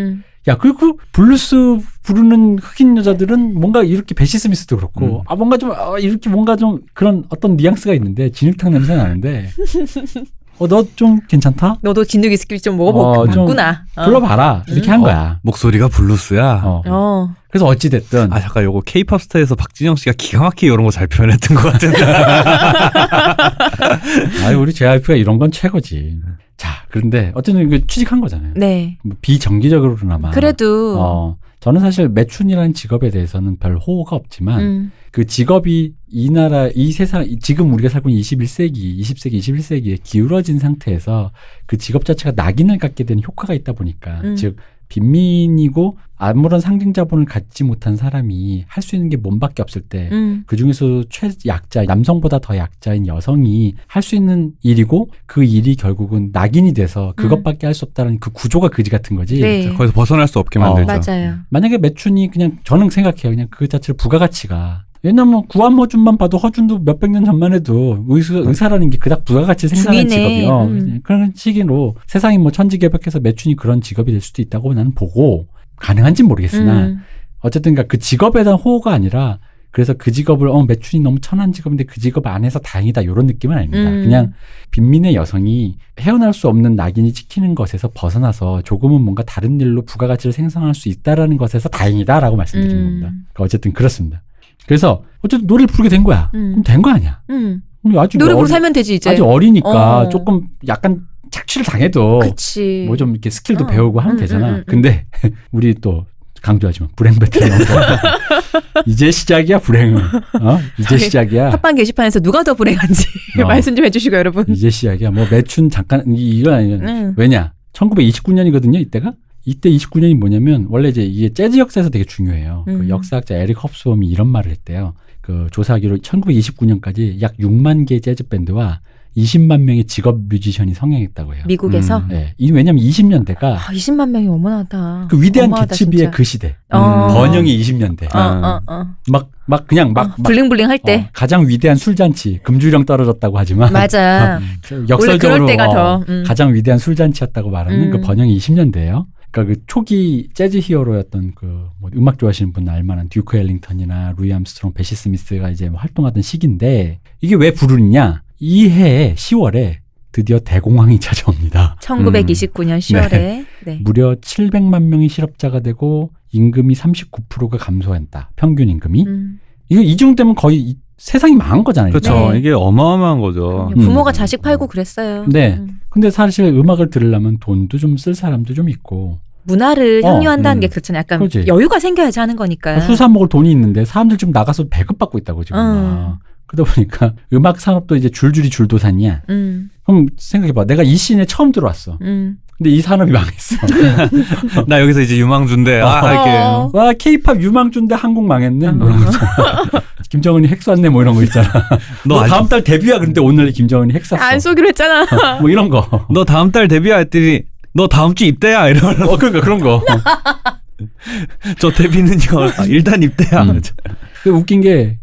야, 그리고 블루스 부르는 흑인 여자들은 뭔가 이렇게 베시 스미스도 그렇고, 뭔가 좀, 이렇게 뭔가 좀 그런 어떤 뉘앙스가 있는데, 진흙탕 냄새 나는데, 너 좀 괜찮다? 너도 진흙 위스키 좀 먹어봤구나. 불러봐라. 이렇게 한 거야. 목소리가 블루스야. 그래서 어찌됐든. 잠깐 요거 K-팝 스타에서 박진영 씨가 기가 막히게 이런 거 잘 표현했던 것 같은데. 우리 JYP가 이런 건 최고지. 자, 그런데 어쨌든 이거 취직한 거잖아요. 네. 뭐 비정기적으로나마. 그래도. 저는 사실 매춘이라는 직업에 대해서는 별 호호가 없지만 그 직업이 이 나라, 이 세상, 지금 우리가 살고 있는 21세기, 20세기, 21세기에 기울어진 상태에서 그 직업 자체가 낙인을 갖게 되는 효과가 있다 보니까 즉 빈민이고 아무런 상징 자본을 갖지 못한 사람이 할 수 있는 게 몸밖에 없을 때 그중에서 최약자, 남성보다 더 약자인 여성이 할 수 있는 일이고 그 일이 결국은 낙인이 돼서 그것밖에 할 수 없다는 그 구조가 그지 같은 거지. 네. 거기서 벗어날 수 없게 만들죠. 맞아요. 만약에 매춘이 그냥 저는 생각해요. 그냥 그 자체로 부가가치가. 왜냐면 구한머준만 봐도 허준도 몇백 년 전만 해도 의사라는 게 그닥 부가가치 생산하는 직업이요. 그런 시기로 세상이 뭐 천지개벽해서 매춘이 그런 직업이 될 수도 있다고 나는 보고 가능한지는 모르겠으나 어쨌든 그 직업에 대한 호호가 아니라 그래서 그 직업을 매춘이 너무 천한 직업인데 그 직업 안에서 다행이다 이런 느낌은 아닙니다. 그냥 빈민의 여성이 헤어날 수 없는 낙인이 찍히는 것에서 벗어나서 조금은 뭔가 다른 일로 부가가치를 생성할 수 있다라는 것에서 다행이다라고 말씀드리는 겁니다. 그러니까 어쨌든 그렇습니다. 그래서 어쨌든 노래를 부르게 된 거야. 그럼 된 거 아니야. 아직 노래 부르고 살면 되지 이제. 아직 어리니까 조금 약간 착취를 당해도 뭐 좀 이렇게 스킬도 배우고 하면 되잖아. 근데 우리 또 강조하지만 불행 배틀 이제 시작이야 불행은. 이제 시작이야. 팟빵 게시판에서 누가 더 불행한지 말씀 좀 해주시고 여러분. 이제 시작이야. 뭐 매춘 잠깐 이건 아니야. 왜냐? 1929년이거든요. 이때가. 이때 29년이 뭐냐면 원래 이제 이게 재즈 역사에서 되게 중요해요. 그 역사학자 에릭 헙스홈이 이런 말을 했대요. 그 조사하기로 1929년까지 약 6만 개의 재즈 밴드와 20만 명의 직업 뮤지션이 성행했다고 해요. 미국에서? 네. 왜냐면 20년대가 20만 명이 어머나다. 그 위대한 어머하다, 개츠비의 진짜. 그 시대. 번영이 20년대. 막 그냥 블링블링 할 때. 가장 위대한 술잔치. 금주령 떨어졌다고 하지만 맞아. 역설적으로 그럴 때가 더. 가장 위대한 술잔치였다고 말하는 그 번영이 20년대예요. 그러니까 그 초기 재즈 히어로였던 뭐 음악 좋아하시는 분 알만한 듀크 엘링턴이나 루이 암스트롱, 베시 스미스가 이제 활동하던 시기인데 이게 왜 부르느냐? 이 해에 10월에 드디어 대공황이 찾아옵니다. 1929년 10월에. 네. 네. 무려 700만 명이 실업자가 되고 임금이 39%가 감소했다. 평균 임금이. 이거 이중되면 거의 세상이 망한 거잖아요. 그렇죠. 네. 이게 어마어마한 거죠. 부모가 자식 팔고 그랬어요. 네. 근데 사실 음악을 들으려면 돈도 좀 쓸 사람도 좀 있고. 문화를 향유한다는 게 그렇잖아요. 약간 그렇지. 여유가 생겨야지 하는 거니까. 수사 먹을 돈이 있는데 사람들 지금 나가서 배급받고 있다고 지금. 그러다 보니까 음악 산업도 이제 줄줄이 줄도산이야. 그럼 생각해봐. 내가 이 씬에 처음 들어왔어. 근데 이 산업이 망했어. 나 여기서 이제 유망주인데 이렇게. 와 K-팝 유망주인데 한국 망했네. 뭐 이런 거 있잖아. 김정은이 핵 쐈네 뭐 이런 거 있잖아. 너 다음 달 데뷔야. 근데 오늘 김정은이 핵 쐈어. 안 쏘기로 했잖아. 뭐 이런 거. 너 다음 달 데뷔야 했더니 너 다음 주 입대야 이러면. 그러니까 그런 거. 저 데뷔는요. 일단 입대야. 그 웃긴 게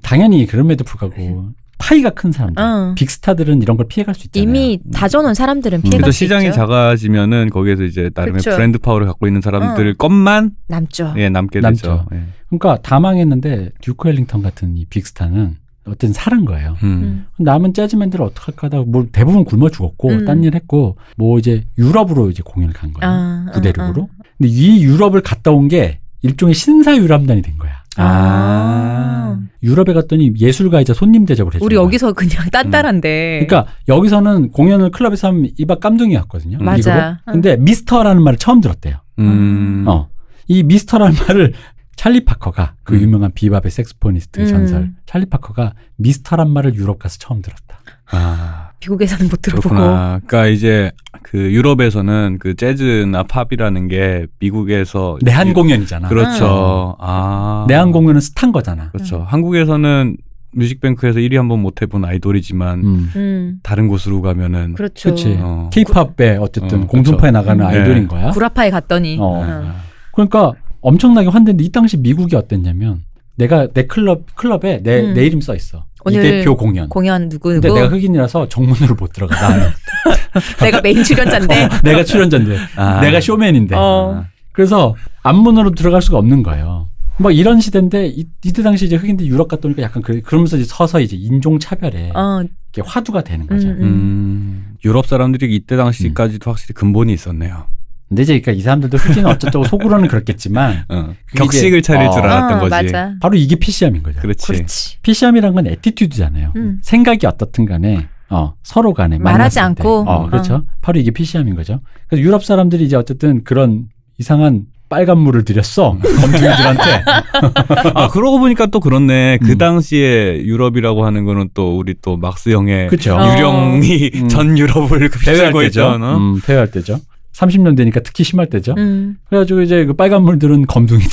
당연히 그럼에도 불구하고 파이가 큰 사람들, 빅스타들은 이런 걸 피해갈 수 있잖아요. 이미 다져놓은 사람들은 피해갈 수 있죠. 시장이 작아지면은 거기에서 이제 나름의 그쵸. 브랜드 파워를 갖고 있는 사람들 것만 남죠. 남게 남죠. 되죠. 예. 그러니까 다 망했는데 듀크 엘링턴 같은 이 빅스타는 어쨌든 사는 거예요. 남은 재즈맨들을 어떡할까 하다가 뭐 대부분 굶어 죽었고 딴 일 했고 뭐 이제 유럽으로 이제 공연을 간 거예요. 구대륙으로. 근데 이 유럽을 갔다 온 게 일종의 신사유람단이 된 거야. 유럽에 갔더니 예술가이자 손님 대접을 해줘. 우리 여기서 그냥 딴딴한데. 그러니까 여기서는 공연을 클럽에서 하면 이박 깜둥이였거든요. 맞아. 근데 미스터라는 말을 처음 들었대요. 이 미스터라는 말을 찰리 파커가 그 유명한 비밥의 색소포니스트의 전설 찰리 파커가 미스터란 말을 유럽 가서 처음 들었다. 미국에서는 못 들어보고. 그렇구나. 그러니까 이제 그 유럽에서는 그 재즈나 팝이라는 게 미국에서 내한 공연이잖아. 그렇죠. 내한 공연은 스탄 거잖아. 그렇죠. 한국에서는 뮤직뱅크에서 1위 한번 못 해본 아이돌이지만 다른 곳으로 가면은 그렇죠. 그렇지. K-팝에 어쨌든 공중파에 그렇죠. 나가는 아이돌인 거야. 구라파에 갔더니. 그러니까 엄청나게 환대인데 이 당시 미국이 어땠냐면 내가 내 클럽에 내 이름 써 있어. 이 대표 공연 누구. 근데 내가 흑인이라서 정문으로 못 들어가. 나는. 내가 메인 출연자인데. 내가 출연자인데. 내가 쇼맨인데. 그래서 앞문으로 들어갈 수가 없는 거예요. 뭐 이런 시대인데 이때 당시 이제 흑인들 유럽 갔다 오니까 약간 그러면서 이제 서서 이제 인종 차별에 이렇게 화두가 되는 거죠. 유럽 사람들이 이때 당시까지도 확실히 근본이 있었네요. 근데 이제 그러니까 이 사람들도 흑인 어쩌고 속으로는 그렇겠지만 격식을 차릴 줄 알았던 거지. 맞아. 바로 이게 PC함인 거죠. 그렇지. PC함이란 건 애티튜드잖아요. 생각이 어떻든 간에 서로 간에 말하지 않고. 그렇죠. 바로 이게 PC함인 거죠. 그래서 유럽 사람들이 이제 어쨌든 그런 이상한 빨간 물을 들였어. 검둥이들한테. 그러고 보니까 또 그렇네. 그 당시에 유럽이라고 하는 거는 또 우리 또 막스 형의 그쵸. 유령이 전 유럽을 휩쓸고 있잖아. 폐회할 때죠. 30년 되니까 특히 심할 때죠. 그래가지고 이제 그 빨간 물 들은 검둥이들이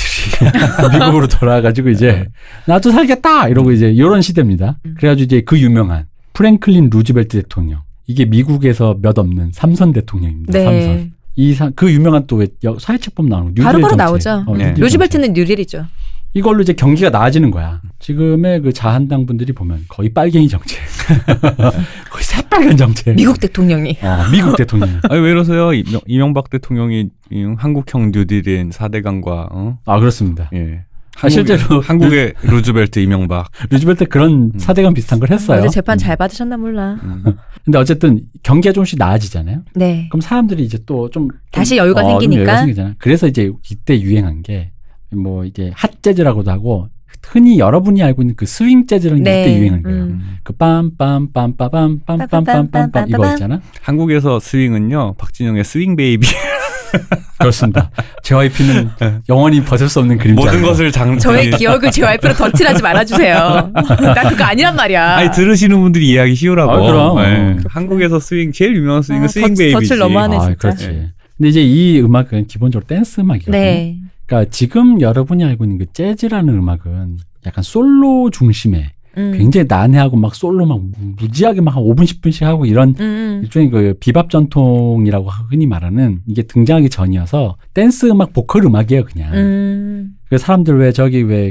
미국으로 돌아와가지고 이제 나도 살겠다 이러고 이제 이런 시대입니다. 그래가지고 이제 그 유명한 프랭클린 루즈벨트 대통령. 이게 미국에서 몇 없는 3선 대통령입니다. 네. 3선. 그 유명한 또 왜 사회책법 나오는 뉴딜 바로바로 정책. 나오죠. 뉴딜 루즈벨트는 뉴딜이죠. 이걸로 이제 경기가 나아지는 거야. 지금의 그 자한당 분들이 보면 거의 빨갱이 정책. 거의 새빨간 정책. 미국 대통령이. 미국 대통령. 아니 왜 이러세요? 이명박 대통령이 한국형 뉴딜인 4대강과 그렇습니다. 예. 실제로 한국의 루즈벨트 이명박. 루즈벨트 그런 4대강 비슷한 걸 했어요. 어제 재판 잘 받으셨나 몰라. 근데 어쨌든 경기가 조금씩 나아지잖아요. 네. 그럼 사람들이 이제 또 좀 다시 여유가 생기니까. 그래서 이제 이때 유행한 게 뭐 이제 핫재즈라고도 하고 흔히 여러분이 알고 있는 그 스윙 재즈라는 게 이때 유행한 거예요. 그 빰빰빰빰빰빰빰빰빰빰 이거 있잖아. 한국에서 스윙은요. 박진영의 스윙 베이비. 그렇습니다. JYP는 영원히 벗을 수 없는 그림자. 모든 것을 저의 기억을 JYP로 덧칠하지 말아주세요. 나 그거 아니란 말이야. 아니 들으시는 분들이 이해하기 쉬우라고. 그럼. 네. 한국에서 스윙 제일 유명한 스윙은 스윙 베이비지. 덧칠 너무하네 진짜. 그렇지. 근데 이제 이 음악은 기본적으로 댄스 음악이거든요. 네. 그러니까 지금 여러분이 알고 있는 그 재즈라는 음악은 약간 솔로 중심의 굉장히 난해하고 막 솔로 막 무지하게 막 한 5분 10분씩 하고 이런 일종의 그 비밥 전통이라고 흔히 말하는 이게 등장하기 전이어서 댄스 음악 보컬 음악이에요 그냥. 그 사람들 왜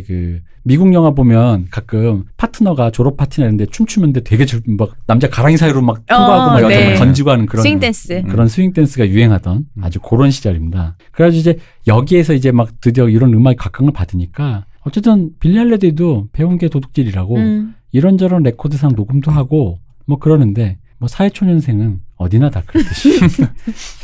그 미국 영화 보면 가끔 파트너가 졸업 파티나 이런데 춤추는데 되게 막 남자 가랑이 사이로 막 통과하고 막 여자 막 던지고 하는 그런 스윙 댄스. 그런 스윙 댄스가 유행하던 아주 그런 시절입니다. 그래가지고 이제 여기에서 이제 막 드디어 이런 음악이 각광을 받으니까 어쨌든 빌리 할리데이도 배운 게 도둑질이라고 이런저런 레코드상 녹음도 하고 뭐 그러는데 뭐 사회초년생은 어디나 다 그렇듯이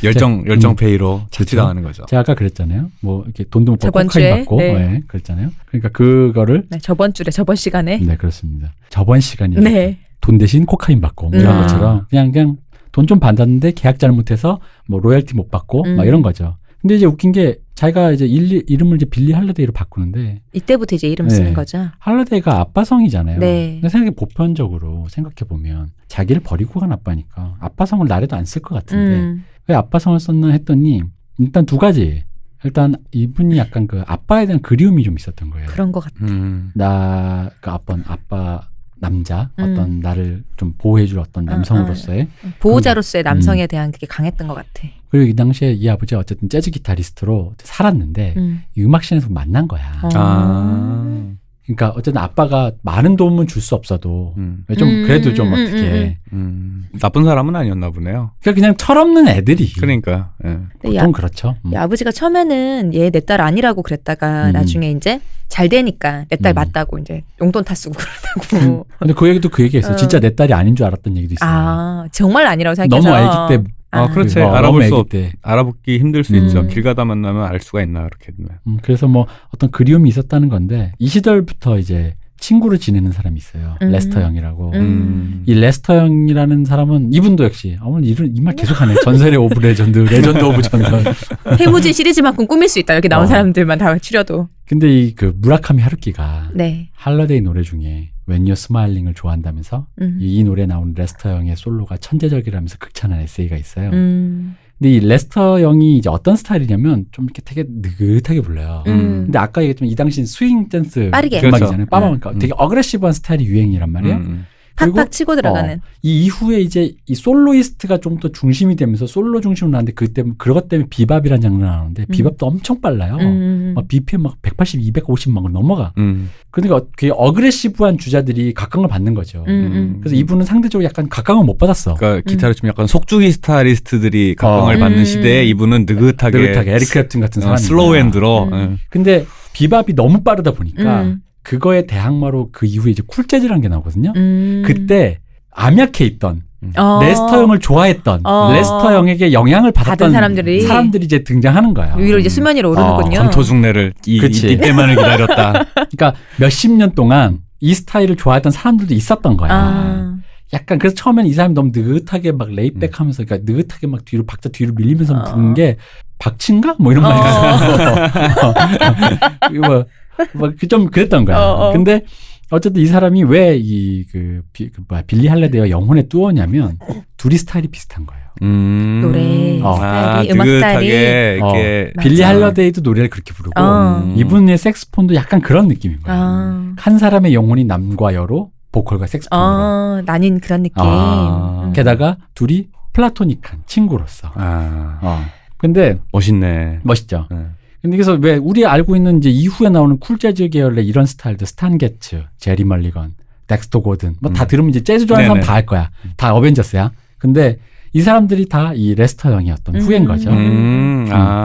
열정 페이로 자취당하는 거죠. 제가 아까 그랬잖아요. 뭐 이렇게 돈도 못 받고 저번 코카인 주에, 받고 네. 네, 그랬잖아요. 그러니까 그거를 네, 저번 시간에. 네 그렇습니다. 저번 시간에 네. 돈 대신 코카인 받고 뭐 이런 것처럼 그냥 돈 좀 받았는데 계약 잘못해서 뭐 로열티 못 받고 막 이런 거죠. 근데 이제 웃긴 게 자기가 이제 이름을 이제 빌리 할리데이로 바꾸는데 이때부터 이제 이름 쓰는 거죠. 할리데이가 아빠성이잖아요. 네. 근데 생각해 보편적으로 생각해 보면 자기를 버리고 간 아빠니까 아빠성을 나래도 안 쓸 것 같은데 왜 아빠성을 썼나 했더니 일단 두 가지. 일단 이분이 약간 그 아빠에 대한 그리움이 좀 있었던 거예요. 그런 것 같아. 나 그 아빠 남자 어떤 나를 좀 보호해줄 어떤 남성으로서의 보호자로서의 남성에 대한 그게 강했던 것 같아. 그리고 이 당시에 이 아버지가 어쨌든 재즈 기타리스트로 살았는데 이 음악씬에서 만난 거야. 그러니까 어쨌든 아빠가 많은 도움은 줄 수 없어도 좀 그래도 좀 어떻게 나쁜 사람은 아니었나 보네요. 그냥 철없는 애들이 그러니까 예. 보통 그렇죠. 이 아버지가 처음에는 얘 내 딸 아니라고 그랬다가 나중에 이제 잘 되니까 내 딸 맞다고 이제 용돈 타 쓰고 그러다고. 근데 그 얘기도 그 얘기했어요. 진짜 내 딸이 아닌 줄 알았던 얘기도 있어요. 아 정말 아니라고 생각해서. 너무 아기 때. 그렇지. 너무 애기 때. 알아보기 힘들 수 있죠. 길 가다 만나면 알 수가 있나 그렇게 되면. 그래서 뭐 어떤 그리움이 있었다는 건데 이 시절부터 이제 친구를 지내는 사람이 있어요. 레스터 형이라고. 이 레스터 형이라는 사람은 이분도 역시 이 말 계속하네. 전설의 오브 레전드, 레전드 오브 전설. 해무진 시리즈만큼 꾸밀 수 있다. 여기 나온 사람들만 다 추려도. 근데 이 그 무라카미 하루키가 네. 할러데이 노래 중에 When You're Smiling을 좋아한다면서 이 노래 나온 레스터 형의 솔로가 천재적이라면서 극찬한 에세이가 있어요. 근데 이 레스터 형이 이제 어떤 스타일이냐면 좀 이렇게 되게 느긋하게 불러요. 근데 아까 얘기했지만 이 당시 스윙 댄스 빠르게. 음악이잖아요. 빠바니까 되게 어그레시브한 스타일이 유행이란 말이에요. 팍팍 치고 들어가는. 이 이후에 이제 이 솔로이스트가 좀 더 중심이 되면서 솔로 중심으로 나왔는데 그것 때문에 비밥이라는 장르가 나오는데 비밥도 엄청 빨라요. 막 BPM 막 180, 250 막 넘어가. 그러니까 그 어그레시브한 주자들이 각광을 받는 거죠. 그래서 이분은 상대적으로 약간 각광을 못 받았어. 그러니까 기타를 치면 약간 속주기 스타리스트들이 각광을 받는 시대에 이분은 느긋하게 에릭 클랩튼 같은 사람이 슬로우 핸드로. 근데 비밥이 너무 빠르다 보니까 그거에 대항마로 그 이후에 이제 쿨재즈라는 게 나오거든요. 그때 암약해 있던 레스터 형을 좋아했던 레스터 형에게 영향을 받았던 사람들이 이제 등장하는 거예요. 위로 이제 수면 위로 오르는군요. 건토중래를 이때만을 기다렸다. 그러니까 몇십 년 동안 이 스타일을 좋아했던 사람들도 있었던 거야. 약간 그래서 처음에는 이 사람이 너무 느긋하게 막 레이백 하면서 그러니까 느긋하게 막 뒤로 박자 뒤로 밀리면서 부르는 게 박친가? 뭐 이런 말이 있어요. 좀 그랬던 거야. 근데 어쨌든 이 사람이 왜 빌리 할리데이와 영혼의 듀오냐면 둘이 스타일이 비슷한 거예요. 노래 스타일이, 음악 스타일이. 이렇게 빌리 할리데이도 노래를 그렇게 부르고 이분의 색스폰도 약간 그런 느낌인 거예요. 한 사람의 영혼이 남과 여로 보컬과 색스폰으로 나뉜 그런 느낌. 게다가 둘이 플라토닉한 친구로서. 근데 멋있네. 멋있죠. 근데 그래서 왜 우리 알고 있는 이제 이후에 나오는 쿨재즈 계열의 이런 스타일들 스탄 게츠, 제리 멀리건, 덱스터 고든 뭐 다 들으면 이제 재즈 좋아하는 사람 다 알 거야. 다 어벤져스야. 근데 이 사람들이 다 이 레스터 형이었던 후예인 거죠.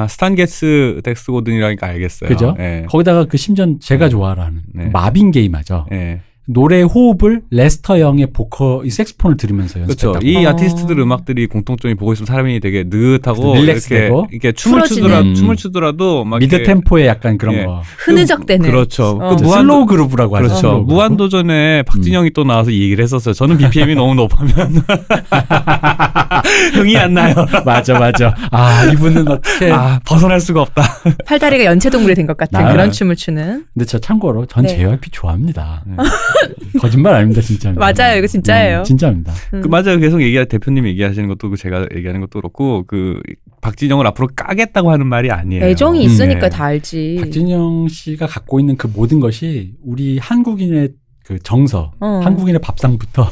스탄 게츠, 덱스터 고든이라니까 알겠어요. 그죠? 네. 거기다가 그 심지어 제가 좋아하는 마빈 게이마죠. 네. 노래의 호흡을 레스터 형의 보컬, 이 색스폰을 들으면서 연습했다고. 그렇죠. 이 아티스트들 음악들이 공통점이 보고 있으면 사람이 되게 느긋하고 릴렉스되고 이렇게 춤을 추더라도 막 미드 템포에 약간 그런 거 흐느적대는. 그렇죠. 슬로우 그루브라고 하죠. 그렇죠. 무한도전에 박진영이 또 나와서 이 얘기를 했었어요. 저는 BPM이 너무 높으면 흥이 안 나요. 맞아. 이분은 어떻게 벗어날 수가 없다. 팔다리가 연체동물이 된 것 같은 그런 춤을 추는. 근데 저 참고로 전 JYP 좋아합니다. 거짓말 아닙니다, 진짜. 맞아요, 이거 진짜예요. 진짜입니다. 맞아요. 계속 대표님 얘기하시는 것도 제가 얘기하는 것도 그렇고 박진영을 앞으로 까겠다고 하는 말이 아니에요. 애정이 있으니까 다 알지. 박진영 씨가 갖고 있는 그 모든 것이 우리 한국인의 그 정서, 한국인의 밥상부터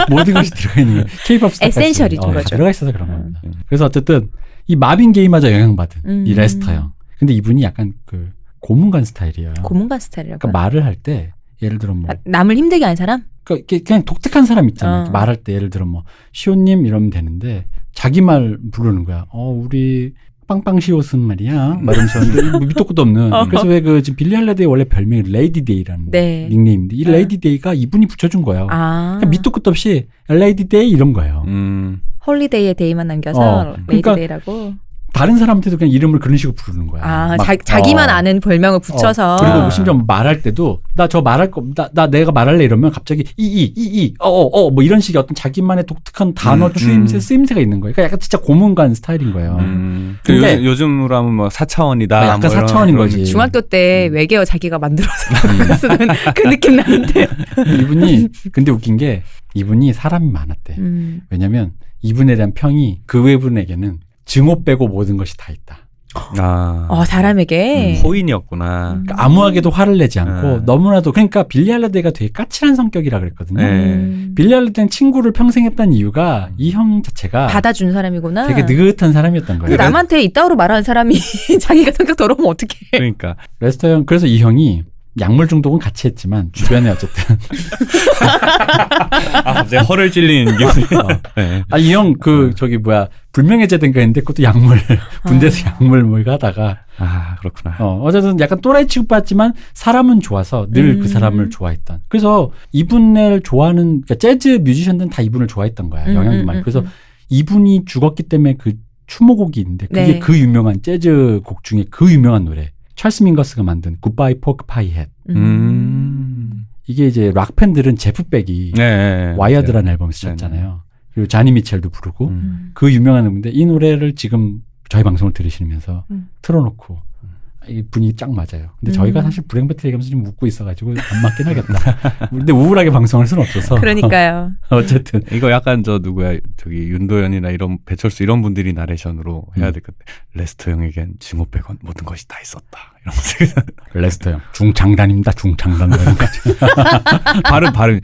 모든 것이 들어가 있는 K-pop 스타 에센셜이죠, 거죠. 들어가 있어서 그런 겁니다. 그래서 어쨌든 이 마빈 게이마저 영향받은 이 레스터 형. 근데 이분이 약간 그 고문관 스타일이에요. 고문관 스타일이라고. 그러니까 말을 할 때 예를 들어 뭐 남을 힘들게 하는 사람? 그러니까 그냥 독특한 사람 있잖아요. 말할 때 예를 들어 뭐 시호님 이러면 되는데 자기 말 부르는 거야. 우리 빵빵시옷은 말이야. 말하면서 밑도 끝도 없는. 그래서 왜 지금 빌리 할리데이 원래 별명이 레이디 데이라는 닉네임인데 이 레이디 데이가 이분이 붙여준 거예요. 그냥 밑도 끝도 없이 레이디 데이 이런 거예요. 홀리데이의 데이만 남겨서 레이디 그러니까 데이라고. 다른 사람한테도 그냥 이름을 그런 식으로 부르는 거야. 자기만 아는 별명을 붙여서. 그리고 심지어 말할 때도 내가 말할래 이러면 갑자기 뭐 이런 식의 어떤 자기만의 독특한 단어 추임새 쓰임새가 있는 거예요. 그러니까 약간 진짜 고문관 스타일인 거예요. 근데 요즘으로 하면 뭐 4차원이다. 약간 4차원인 거지. 중학교 때 외계어 자기가 만들어서 쓰는 그 느낌 나는데. 근데 웃긴 게 이분이 사람이 많았대. 왜냐면 이분에 대한 평이 그 외분에게는 증오 빼고 모든 것이 다 있다. 사람에게 호인이었구나. 그러니까 아무하게도 화를 내지 않고 너무나도 그러니까 빌리 할리데이가 되게 까칠한 성격이라 그랬거든요. 빌리 할리데이는 친구를 평생 했다는 이유가 이 형 자체가 받아준 사람이구나. 되게 느긋한 사람이었던 거예요. 남한테 이따위로 말하는 사람이 자기가 성격 더러우면 어떡해. 그러니까 레스터 형 그래서 이 형이 약물 중독은 같이 했지만 주변에 어쨌든 갑자기 허를 찔리는 기분이. 네. 이 형 저기 뭐야 불명예제된가 했는데 그것도 약물 군대에서 약물 뭐 이거 하다가 그렇구나. 어쨌든 약간 또라이 취급받지만 사람은 좋아서 늘 그 사람을 좋아했던. 그래서 이분을 좋아하는 그러니까 재즈 뮤지션들은 다 이분을 좋아했던 거야. 영향도 많이. 그래서 이분이 죽었기 때문에 그 추모곡이 있는데 그게 네. 그 유명한 재즈 곡 중에 그 유명한 노래. 찰스 민거스가 만든 굿바이 포크 파이 햇. 이게 이제 락 팬들은 제프 백이 네, 와이어드라는 앨범을 쓰셨잖아요. 네네. 그리고 자니 미첼도 부르고 그 유명한 음인데 이 노래를 지금 저희 방송을 들으시면서 틀어놓고 이 분위기 딱 맞아요. 근데 저희가 사실 불행배틀 얘기하면서 좀 웃고 있어가지고 안 맞긴 하겠다. 근데 우울하게 방송할 수는 없어서. 그러니까요. 어쨌든 이거 약간 누구야 저기 윤도현이나 이런 배철수 이런 분들이 나레이션으로 해야 될 것 같아. 레스터 형에겐 징후 빼곤 모든 것이 다 있었다. 이러면서 레스터 형 중장단입니다. 중장단. 발음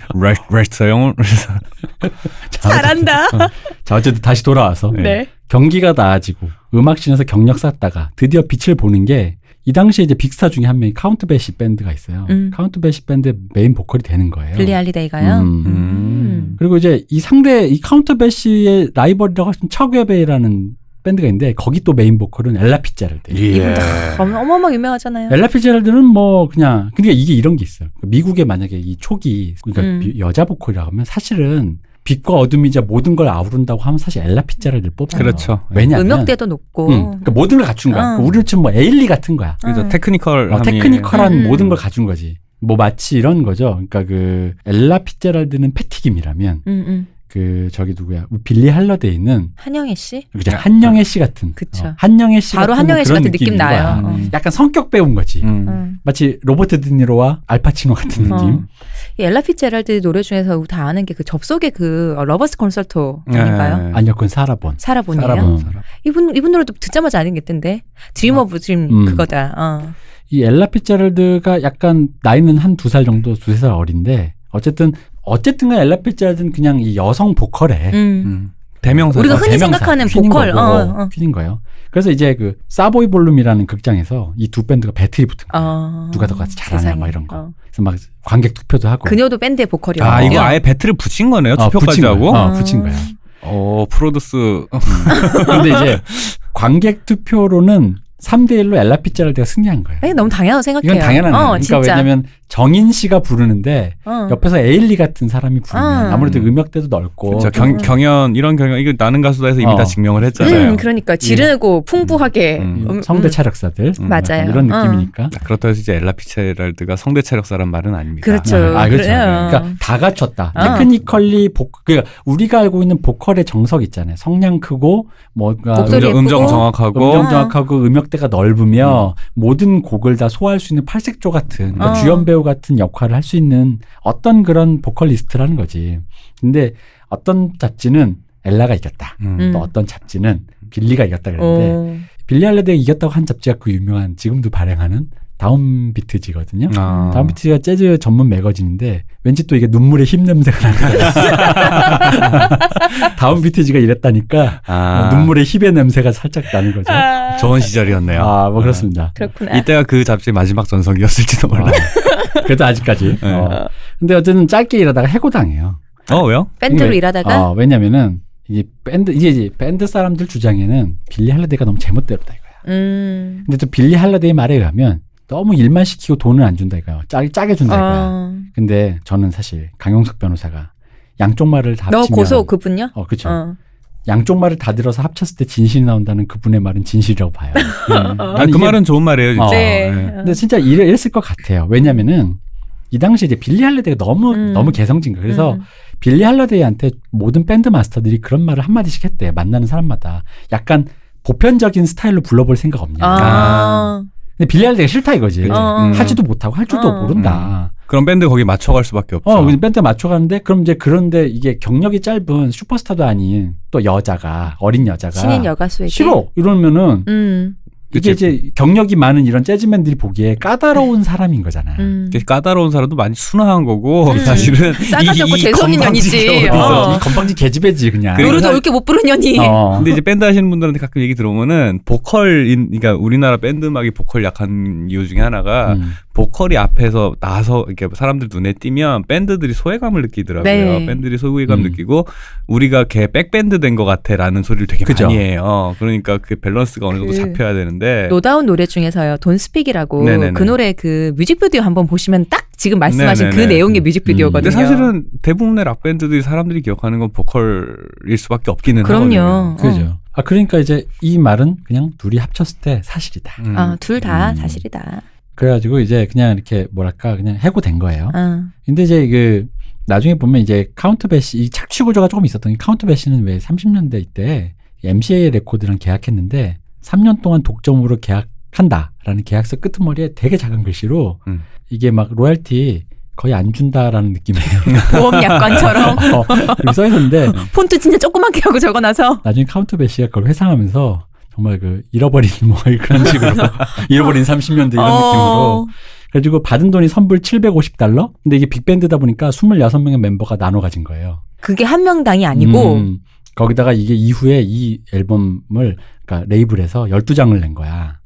레스터 형은 잘한다. 자 어쨌든 다시 돌아와서 네. 경기가 나아지고 음악씬에서 경력 쌓다가 드디어 빛을 보는 게 이 당시에 이제 빅스타 중에 한 명이 카운트 베시 밴드가 있어요. 카운트 베시 밴드의 메인 보컬이 되는 거예요. 빌리 할리데이가요. 그리고 이제 이 카운트 베시의 라이벌이라고 하신 척웨베이라는 밴드가 있는데 거기 또 메인 보컬은 엘라 피츠제럴드. 이분도 어마어마 유명하잖아요. 엘라 피츠제럴드는 뭐 그냥 근데 이게 이런 게 있어요. 미국에 만약에 이 촉이 그러니까 여자 보컬이라고 하면 사실은 빛과 어둠이자 모든 걸 아우른다고 하면 사실 엘라 피츠제럴드를 뽑아요. 그렇죠. 왜냐하면 음역대도 높고 그러니까 모든 걸 갖춘 거야. 그러니까 우리를 치면 뭐 에일리 같은 거야. 그래서 테크니컬한 모든 걸 갖춘 거지. 뭐 마치 이런 거죠. 그러니까 그 엘라 피츠제럴드는 패티김이라면 그 저기 누구야? 빌리 할러데이는 한영애 씨? 그죠? 한영애 씨 같은. 그쵸. 한영애 씨 바로 같은 한영애 씨 그런 같은 느낌 느낌인 거야. 나요. 약간 성격 배운 거지. 마치 로버트 드니로와 알파치노 같은 느낌. 이 엘라 피츠제럴드 노래 중에서 다 아는 게 그 접속의 그 러버스 콘서트 아닌가요? 아니요, 그건 사라본. 사라본이에요. 이분 노래도 듣자마자 아는겠던데. 드림 오브 드림 그거다. 이 엘라 피츠제럴드가 약간 나이는 한 2살 정도, 2-3살 어린데 어쨌든 엘라 피츠제럴드는 그냥 이 여성 보컬에 대명사. 우리가 흔히 생각하는 보컬. 퀸인 거예요. 그래서 이제 그 사보이 볼룸이라는 극장에서 이 두 밴드가 배틀이 붙은 거예요. 누가 더 같이 잘하냐 막 이런 거. 그래서 막 관객 투표도 하고. 그녀도 밴드의 보컬이었거든요. 이거 아예 배틀을 붙인 거네요. 투표까지 하고. 붙인 거야. 프로듀스. 근데 이제 관객 투표로는 3대1로 엘라 피츠제럴드가 승리한 거예요. 아니, 너무 당연하다고 생각해요. 이건 당연한 거예요. 그러니까 진짜. 왜냐면 정인 씨가 부르는데 옆에서 에일리 같은 사람이 부르면 아무래도 음역대도 넓고 그렇죠. 경연 이런 경연 이거 나는 가수다 해서 이미 다 증명을 했잖아요. 그러니까 지르고 풍부하게 성대 차력사들 맞아요. 이런 느낌이니까. 그렇다고 해서 이제 엘라 피츠제럴드가 성대 차력사란 말은 아닙니다. 그렇죠. 그렇죠. 그러니까 다 갖췄다. 테크니컬리 그러니까 우리가 알고 있는 보컬의 정석 있잖아요. 성량 크고 뭐가 음정 정확하고 음역대가 넓으며 모든 곡을 다 소화할 수 있는 팔색조 같은 그러니까 주연 배우 같은 역할을 할 수 있는 어떤 그런 보컬리스트라는 거지. 근데 어떤 잡지는 엘라가 이겼다. 또 어떤 잡지는 빌리가 이겼다 그랬는데 빌리 할리데이가 이겼다고 한 잡지가 그 유명한 지금도 발행하는 다운비트지거든요. 다운비트지가 재즈 전문 매거진인데 왠지 또 이게 눈물의 힘 냄새가 나는 거예요. 다운비트지가 이랬다니까 눈물의 힙의 냄새가 살짝 나는 거죠. 좋은 시절이었네요. 뭐 그렇습니다. 그렇구나. 이때가 그 잡지의 마지막 전성기였을지도 몰라요. 그래도 아직까지. 근데 어쨌든 짧게 일하다가 해고당해요. 왜요? 밴드로 일하다가? 왜냐면은 이제 밴드 사람들 주장에는 빌리 할리데이가 너무 제멋대로다 이거야. 근데 또 빌리 할리데이 말에 의하면 너무 일만 시키고 돈을 안 준다 이거야. 짜게 준다 이거야. 근데 저는 사실 강용석 변호사가 양쪽 말을 다 합치면 고소 그분요? 그렇죠. 양쪽 말을 다 들어서 합쳤을 때 진실이 나온다는 그분의 말은 진실이라고 봐요. 그 말은 좋은 말이에요. 진짜. 네. 근데 진짜 이랬을 것 같아요. 왜냐면은 이 당시에 이제 빌리 할리데이가 너무 개성진 거예요. 그래서 빌리 할리데이한테 모든 밴드 마스터들이 그런 말을 한마디씩 했대요. 만나는 사람마다. 약간 보편적인 스타일로 불러볼 생각 없냐. 근데 빌리 할리데이가 싫다 이거지. 하지도 못하고 할 줄도 모른다. 그럼 밴드 거기 맞춰갈 수밖에 없죠. 그래서 밴드 맞춰가는데 그럼 이제 그런데 이게 경력이 짧은 슈퍼스타도 아닌 또 여자가 어린 여자가 신인 여가수에게 싫어 이러면은 이게 이제 경력이 많은 이런 재즈맨들이 보기에 까다로운 사람인 거잖아. 까다로운 사람도 많이 순화한 거고 사실은 싸가지 없고 재성인 년이지. 이 건방지 계집애지 그냥. 노래도 옳게 못 부른 년이. 근데 이제 밴드 하시는 분들한테 가끔 얘기 들어보면은 그러니까 우리나라 밴드 음악이 보컬 약한 이유 중에 하나가 보컬이 앞에서 나서 이렇게 사람들 눈에 띄면 밴드들이 소외감을 느끼더라고요. 네. 밴드들이 소외감 느끼고 우리가 걔 백밴드 된 것 같아라는 소리를 되게 그죠. 많이 해요. 그러니까 그 밸런스가 어느 정도 잡혀야 되는데. 노다운 노래 중에서요. Don't Speak이라고 네네네. 그 노래 그 뮤직비디오 한번 보시면 딱 지금 말씀하신 네네네. 그 내용의 뮤직비디오거든요. 근데 사실은 대부분의 락 밴드들이 사람들이 기억하는 건 보컬일 수밖에 없기는 그럼요. 하거든요. 그죠. 그러니까 이제 이 말은 그냥 둘이 합쳤을 때 사실이다. 둘 다 사실이다. 그래가지고 이제 그냥 이렇게 뭐랄까 그냥 해고된 거예요. 어. 근데 이제 그 나중에 보면 이제 카운트베시 이 착취 구조가 조금 있었던 게 카운트베시는 왜 30년대 때 MCA 레코드랑 계약했는데 3년 동안 독점으로 계약한다라는 계약서 끄트머리에 되게 작은 글씨로 이게 막 로얄티 거의 안 준다라는 느낌이에요. 보험 약관처럼 그렇게 써 있었는데 폰트 진짜 조그맣게 하고 적어놔서 나중에 카운트베시가 그걸 회상하면서 정말 그 잃어버린 뭐 그런 식으로 잃어버린 30년대 이런 느낌으로 그래가지고 받은 돈이 선불 $750. 근데 이게 빅밴드다 보니까 26명의 멤버가 나눠 가진 거예요. 그게 한 명당이 아니고 거기다가 이게 이후에 이 앨범을 그러니까 레이블에서 12장을 낸 거야.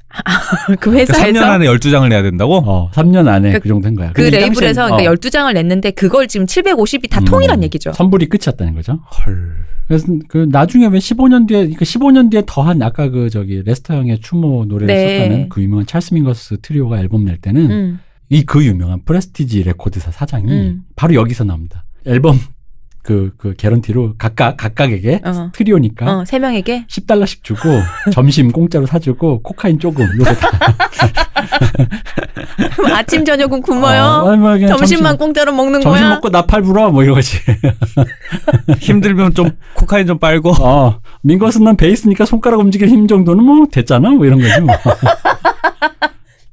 그 그러니까 회사에서 3년 안에 12장을 내야 된다고? 3년 안에 그 정도 된 거야. 그 근데 이 레이블에서 당시엔, 그러니까 12장을 냈는데 그걸 지금 750이 다 통이란 얘기죠. 선불이 끝이었다는 거죠. 헐. 그래서 그 나중에 왜 15년 뒤에 그러니까 15년 뒤에 더한 아까 그 저기 레스터 형의 추모 노래를 네. 썼다는 그 유명한 찰스 밍거스 트리오가 앨범 낼 때는 이 그 유명한 프레스티지 레코드사 사장이 바로 여기서 나옵니다. 앨범 그 개런티로 각각에게 트리오니까 3명에게 $10씩 주고 점심 공짜로 사주고 코카인 조금 요거 다 아침 저녁은 굶어요. 뭐 그냥 점심만 공짜로 먹는 점심 거야. 먹고 나팔 불어 뭐 이러지. 힘들면 좀 코카인 좀 빨고. 민거스는 난 베이스니까 손가락 움직일 힘 정도는 뭐 됐잖아 뭐 이런 거지 뭐.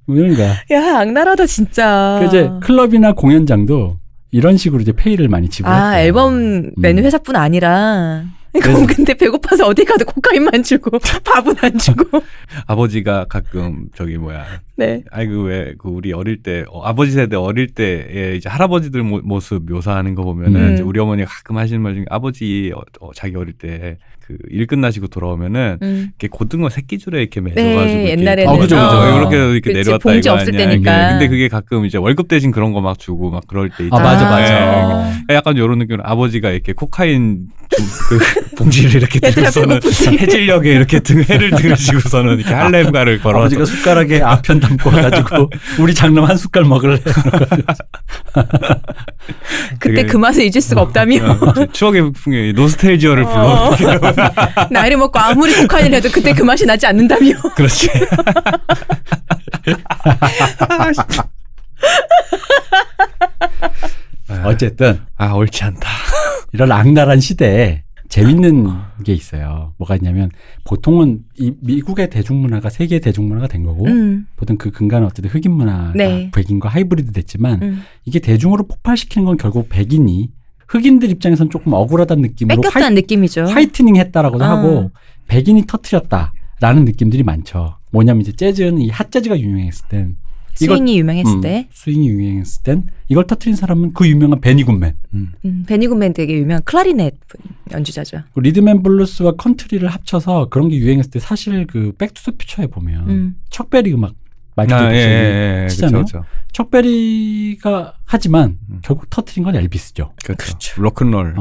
뭐 이런 거야. 야 악랄하다 진짜. 그 이제 클럽이나 공연장도 이런 식으로 이제 페이를 많이 지불했대요. 앨범 내는 회사뿐 아니라. 그럼 근데 배고파서 어디 가도 코카인만 주고 밥은 안 주고. 아버지가 가끔 저기 뭐야. 네. 아이고 왜 그 우리 어릴 때 아버지 세대 어릴 때에 이제 할아버지들 모습 묘사하는 거 보면은 이제 우리 어머니가 가끔 하시는 말 중에 아버지 자기 어릴 때 그 일 끝나시고 돌아오면은 이렇게 고등어 새끼줄에 이렇게 매줘가지고 네, 옛날에는 그죠. 그렇게 이렇게 그치, 내려왔다 봉지 이거 없을 아니야. 때니까. 근데 그게 가끔 이제 월급 대신 그런 거 막 주고 막 그럴 때 있잖아요. 맞아. 약간 이런 느낌으로 아버지가 이렇게 코카인 그 봉지를 이렇게 얘들아, 들고서는 배고프지? 해질녘에 이렇게 해를 들으시고서는 이렇게 할렘가를 걸어서 아버지가 숟가락에 아편 담고 와가지고 우리 장남 한 숟갈 먹을래. 그때 되게- 그 맛을 잊을 수가 없다며. 추억의 풍경 노스텔지어를 불러. 나이를 먹고 아무리 코카인을 해도 그때 그 맛이 나지 않는다며. 그렇지. 어쨌든 옳지 않다. 이런 악랄한 시대에 재밌는 게 있어요. 뭐가 있냐면 보통은 이 미국의 대중문화가 세계의 대중문화가 된 거고 보통 그 근간은 어쨌든 흑인 문화가 네. 백인과 하이브리드 됐지만 이게 대중으로 폭발시키는 건 결국 백인이 흑인들 입장에선 조금 억울하다는 느낌으로 뺏겼다는 느낌이죠. 화이트닝 했다라고도 하고 백인이 터트렸다라는 느낌들이 많죠. 뭐냐면 이제 재즈는 이 핫재즈가 유명했을 땐 스윙이 유명했을 때. 스윙이 유명했을 땐 이걸 터트린 사람은 그 유명한 베니 굿맨. 베니 굿맨 되게 유명한 클라리넷 연주자죠. 리듬 앤 블루스와 컨트리를 합쳐서 그런 게 유행했을 때 사실 그 백투더퓨처에 보면 척베리 음악 마이클 제이슨이 치잖아요. 그렇죠. 척베리가 하지만 결국 터트린 건 엘비스죠. 그렇죠. 로큰롤.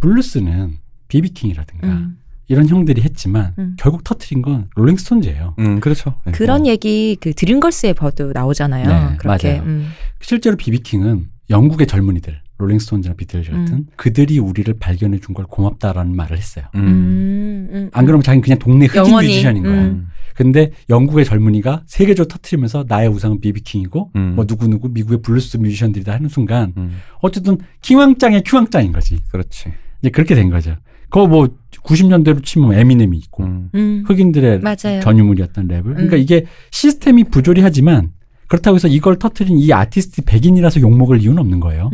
블루스는 비비킹이라든가 이런 형들이 했지만 결국 터트린 건 롤링스톤즈예요. 그렇죠. 네. 그런 얘기 그 드림걸스의 버드 나오잖아요. 네, 그렇게. 맞아요. 실제로 비비킹은 영국의 젊은이들, 롤링스톤즈나 비틀즈 같은 그들이 우리를 발견해 준 걸 고맙다라는 말을 했어요. 안 그러면 자기는 그냥 동네 흑인 영원히, 뮤지션인 거야. 근데 영국의 젊은이가 세계적으로 터트리면서 나의 우상은 비비킹이고 뭐 누구누구 미국의 블루스 뮤지션들이다 하는 순간 어쨌든 킹왕짱의 큐왕짱인 거지. 그렇지. 이제 그렇게 된 거죠. 그거 뭐 90년대로 치면 에미넴이 있고 흑인들의 맞아요. 전유물이었던 랩을. 그러니까 이게 시스템이 부조리하지만 그렇다고 해서 이걸 터트린 이 아티스트 백인이라서 욕먹을 이유는 없는 거예요.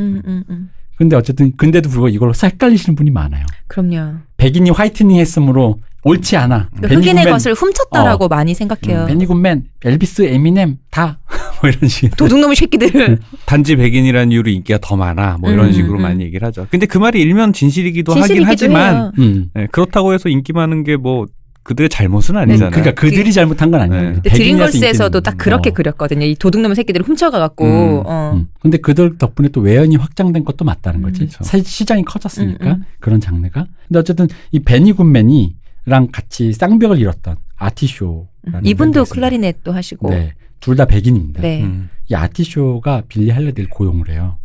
근데 어쨌든 근데도 불구하고 이걸로 헷갈리시는 분이 많아요. 그럼요. 백인이 화이트닝 했으므로 옳지 않아. 그 흑인의 것을 훔쳤다라고 많이 생각해요. 베니 굿맨, 엘비스, 에미넴 다 뭐 이런 식. 도둑놈의 새끼들. 단지 백인이라는 이유로 인기가 더 많아. 뭐 이런 식으로 많이 얘기를 하죠. 근데 그 말이 일면 진실이기도 하긴 하지만 네, 그렇다고 해서 인기 많은 게 뭐 그들의 잘못은 아니잖아요. 그러니까 그들이 잘못한 건 아니에요. 네. 드림걸스에서도 딱 그렇게 그렸거든요. 이 도둑놈의 새끼들을 훔쳐가갖고. 근데 그들 덕분에 또 외연이 확장된 것도 맞다는 거지. 그렇죠. 시장이 커졌으니까 그런 장르가. 근데 어쨌든 이 베니 굿맨이랑 같이 쌍벽을 이뤘던 아티쇼라는 이분도 클라리넷도 하시고. 네, 둘 다 백인입니다. 네. 이 아티쇼가 빌리 할리데이를 고용을 해요.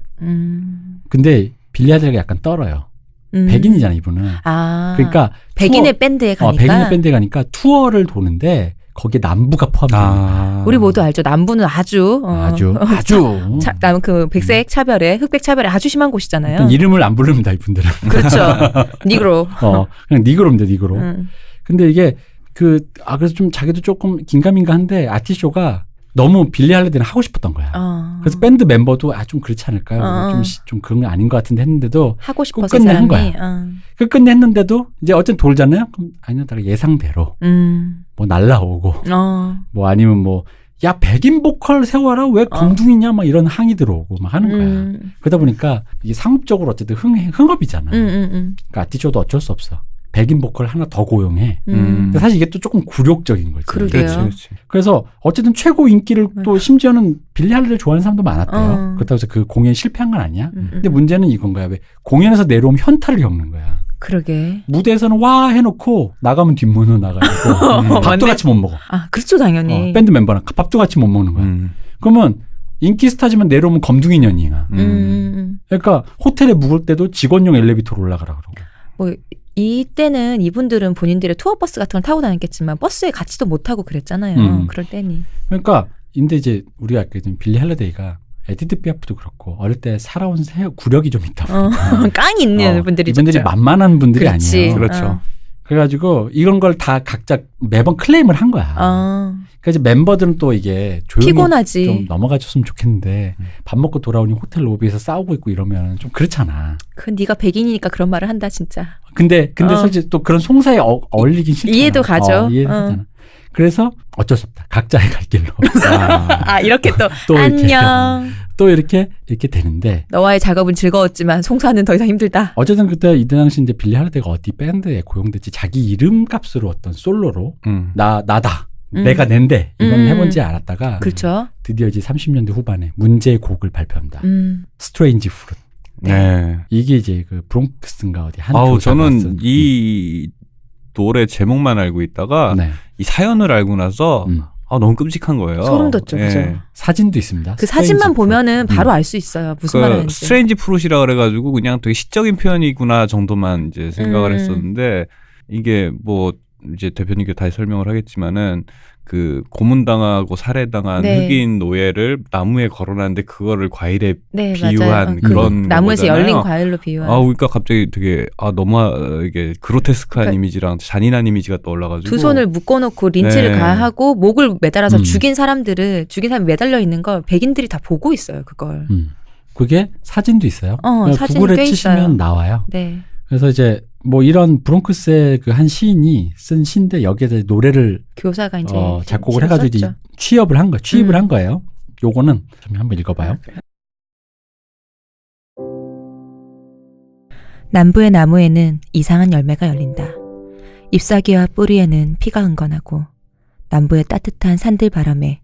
근데 빌리 할리데이가 약간 떨어요. 백인이잖아 이분은. 아, 그러니까 백인의 밴드에 가니까. 백인의 밴드에 가니까 투어를 도는데 거기에 남부가 포함됩니다. 우리 모두 알죠. 남부는 아주 그 백색 차별에 흑백 차별에 아주 심한 곳이잖아요. 이름을 안 부릅니다 이분들은. 그렇죠. 니그로. 그냥 니그로입니다 니그로. 근데 이게 그래서 좀 자기도 조금 긴가민가한데 아티쇼가 너무 빌리 할리데이는 하고 싶었던 거야. 그래서 밴드 멤버도 좀 그렇지 않을까요? 좀 그런 게 아닌 것 같은데 했는데도 하고 싶어서 끝끝내 한 거야. 끝끝내 했는데도 이제 어쨌든 돌잖아요. 그럼 아니야, 예상대로 뭐 날라오고 뭐 아니면 뭐 야 백인 보컬 세워라 왜 검둥이냐 막 이런 항의 들어오고 막 하는 거야. 그러다 보니까 이게 상업적으로 어쨌든 흥업이잖아. 그러니까 아티쇼도 어쩔 수 없어. 백인 보컬 하나 더 고용해. 근데 사실 이게 또 조금 굴욕적인 거지. 그러게요. 그렇지. 그래서 어쨌든 최고 인기를 또 심지어는 빌리 할리데이를 좋아하는 사람도 많았대요. 그렇다고 해서 그 공연 실패한 건 아니야. 근데 문제는 이건 거야. 왜 공연에서 내려오면 현타를 겪는 거야. 그러게. 무대에서는 와 해놓고 나가면 뒷문으로 나가지고 밥도 같이 못 먹어. 아, 그렇죠 당연히. 밴드 멤버랑 밥도 같이 못 먹는 거야. 그러면 인기 스타지만 내려오면 검둥이 년이야. 그러니까 호텔에 묵을 때도 직원용 엘리베이터로 올라가라 그러고. 뭐 이때는 이분들은 본인들의 투어버스 같은 걸 타고 다녔겠지만 버스에 같이도 못 타고 그랬잖아요. 그럴 때니. 그러니까 근데 이제 우리가 아까 빌리 할리데이가 에디트 피아프도 그렇고 어릴 때 살아온 구력이 좀 있다 보니까 깡이 있는 분들이 이분들이 만만한 분들이 그렇지. 아니에요. 그렇죠. 그래가지고 이런 걸 다 각자 매번 클레임을 한 거야. 그래서 멤버들은 또 이게 조용히 피곤하지. 좀 넘어가줬으면 좋겠는데 밥 먹고 돌아오니 호텔 로비에서 싸우고 있고 이러면 좀 그렇잖아. 그 네가 백인이니까 그런 말을 한다 진짜. 근데 솔직히 또 그런 송사에 어울리긴 싫잖아. 이해도 가죠. 이해하잖아. 그래서 어쩔 수 없다. 각자의 갈 길로. 이렇게 또 안녕. 또 이렇게 되는데 너와의 작업은 즐거웠지만 송사는 더 이상 힘들다. 어쨌든 그때 이때 당시 이제 빌리 할리데이가 어디 밴드에 고용됐지 자기 이름값으로 어떤 솔로로 나다. 내가 낸데 이건 해본지 알았다가 그렇죠. 드디어 이제 30년대 후반에 문제의 곡을 발표합니다. 스트레인지 프룻. 네. 이게 이제 그 브롱크스인가 어디 한 저는 이 노래 제목만 알고 있다가 이 사연을 알고 나서 너무 끔찍한 거예요. 소름 돋죠. 그죠? 사진도 있습니다. 그 사진만 보면은 바로 알 수 있어요. 무슨 말인지. 스트레인지 프루시라 그래가지고 그냥 되게 시적인 표현이구나 정도만 이제 생각을 했었는데 이게 뭐 이제 대표님께 다시 설명을 하겠지만은 그 고문당하고 살해당한 흑인 노예를 나무에 걸어놨는데 그거를 과일에 비유한 그런 나무에서 거잖아요. 열린 과일로 비유한. 그러니까 갑자기 되게 너무 이게 그로테스크한 이미지랑 잔인한 이미지가 떠올라가지고 두 손을 묶어놓고 린치를 가하고 목을 매달아서 죽인 사람이 매달려 있는 걸 백인들이 다 보고 있어요. 그걸. 그게 사진도 있어요. 사진이 구글에 꽤 치시면 있어요. 나와요. 네. 그래서 이제 뭐 이런 브롱크스의 그 한 시인이 쓴 시인데 여기에 노래를 교사가 이제 작곡을 해가지고 이제 취입을 한 거예요. 요거는 좀 한번 읽어봐요. 남부의 나무에는 이상한 열매가 열린다. 잎사귀와 뿌리에는 피가 흥건하고 남부의 따뜻한 산들바람에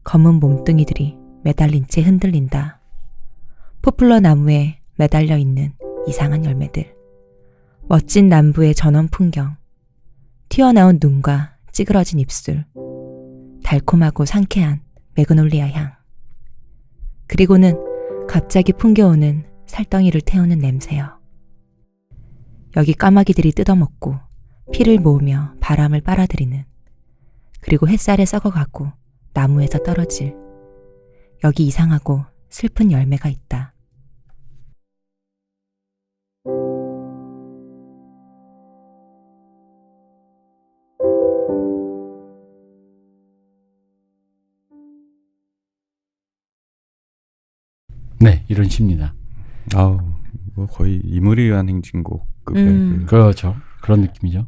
검은 몸뚱이들이 매달린 채 흔들린다. 포플러 나무에 매달려 있는 이상한 열매들. 멋진 남부의 전원 풍경, 튀어나온 눈과 찌그러진 입술, 달콤하고 상쾌한 매그놀리아 향, 그리고는 갑자기 풍겨오는 살덩이를 태우는 냄새요. 여기 까마귀들이 뜯어먹고 피를 모으며 바람을 빨아들이는, 그리고 햇살에 썩어가고 나무에서 떨어질 여기 이상하고 슬픈 열매가 있다. 네, 이런 시입니다. 뭐 거의 이무리한 행진곡급의 그렇죠. 그런 느낌이죠.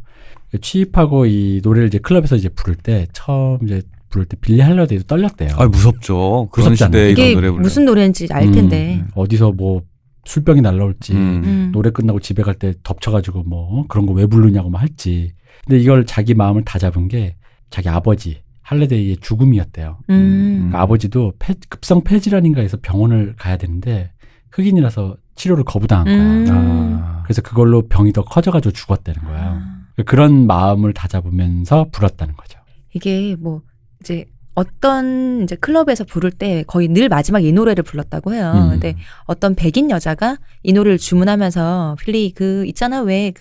취입하고 이 노래를 이제 클럽에서 이제 부를 때 처음 이제 부를 때 빌리 할러데이도 떨렸대요. 아 무섭죠. 그런 무섭잖아요. 시대에 이게 이런 노래 부르면. 무슨 노래인지 알 텐데. 어디서 뭐 술병이 날라올지 노래 끝나고 집에 갈 때 덮쳐가지고 뭐 그런 거 왜 부르냐고 막 할지. 근데 이걸 자기 마음을 다 잡은 게 자기 아버지 할러데이의 죽음이었대요. 그러니까 아버지도 급성 폐질환인가 해서 병원을 가야 되는데 흑인이라서 치료를 거부당한 거야. 그래서 그걸로 병이 더 커져가지고 죽었다는 거예요. 그런 마음을 다 잡으면서 불었다는 거죠. 이게 뭐 이제 어떤 이제 클럽에서 부를 때 거의 늘 마지막 이 노래를 불렀다고 해요. 근데 어떤 백인 여자가 이 노래를 주문하면서 빌리 그 있잖아 왜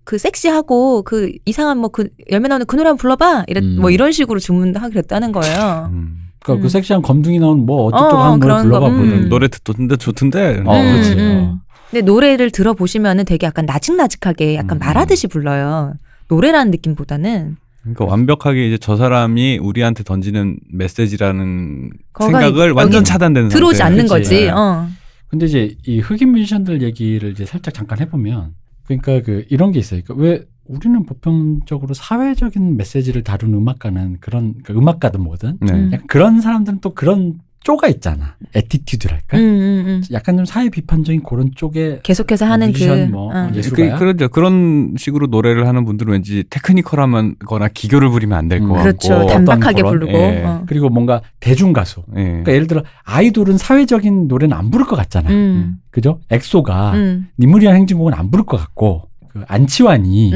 그 섹시하고 그 이상한 뭐 그 열매 나오는 그 노래 한번 불러봐 뭐 이런 식으로 주문하고 그랬다는 거예요. 그러니까 그 섹시한 검둥이 나온 뭐 어쩌고 하는 노래 불러봐. 노래 듣던데 좋던데. 그렇지. 근데 노래를 들어보시면은 되게 약간 나직나직하게 약간 말하듯이 불러요. 노래라는 느낌보다는. 그러니까 완벽하게 이제 저 사람이 우리한테 던지는 메시지라는 거가 생각을 완전 차단되는 들어오지 상태. 않는 그치. 거지. 네. 근데 이제 이 흑인 뮤지션들 얘기를 이제 살짝 잠깐 해보면 그러니까 그 이런 게 있어요. 그러니까 왜 우리는 보편적으로 사회적인 메시지를 다루는 음악가는 그런 그러니까 음악가든 뭐든 약간 그런 사람들은 또 그런 쪼가 있잖아. 애티튜드랄까? 약간 좀 사회 비판적인 그런 쪽에 계속해서 하는 뮤지션 뭐 예술가야? 그렇죠. 그런 식으로 노래를 하는 분들은 왠지 테크니컬하면 거나 기교를 부리면 안 될 것 같고. 그렇죠. 단박하게 그런, 부르고. 예. 그리고 뭔가 대중 가수. 예. 그러니까 예를 들어 아이돌은 사회적인 노래는 안 부를 것 같잖아. 그죠? 엑소가 니무리한 행진곡은 안 부를 것 같고 그 안치환이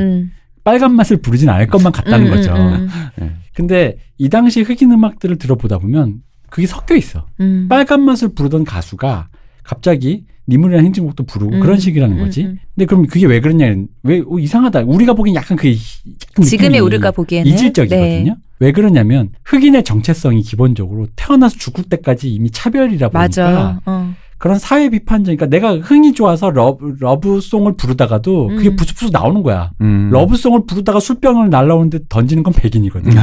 빨간 맛을 부르진 않을 것만 같다는 거죠. 근데 이 당시 흑인 음악들을 들어보다 보면 그게 섞여 있어. 빨간 맛을 부르던 가수가 갑자기 니무리한 행진곡도 부르고 그런 식이라는 거지. 근데 그럼 그게 왜 그러냐? 왜 이상하다. 우리가 보기엔 약간 그 약간 지금의 우리가 보기에는 이질적이거든요. 네. 왜 그러냐면 흑인의 정체성이 기본적으로 태어나서 죽을 때까지 이미 차별이라 보니까 맞아. 그런 사회 비판적, 그러니까 내가 흥이 좋아서 러브송을 부르다가도 그게 부스부스 나오는 거야. 러브송을 부르다가 술병을 날라오는데 던지는 건 백인이거든요.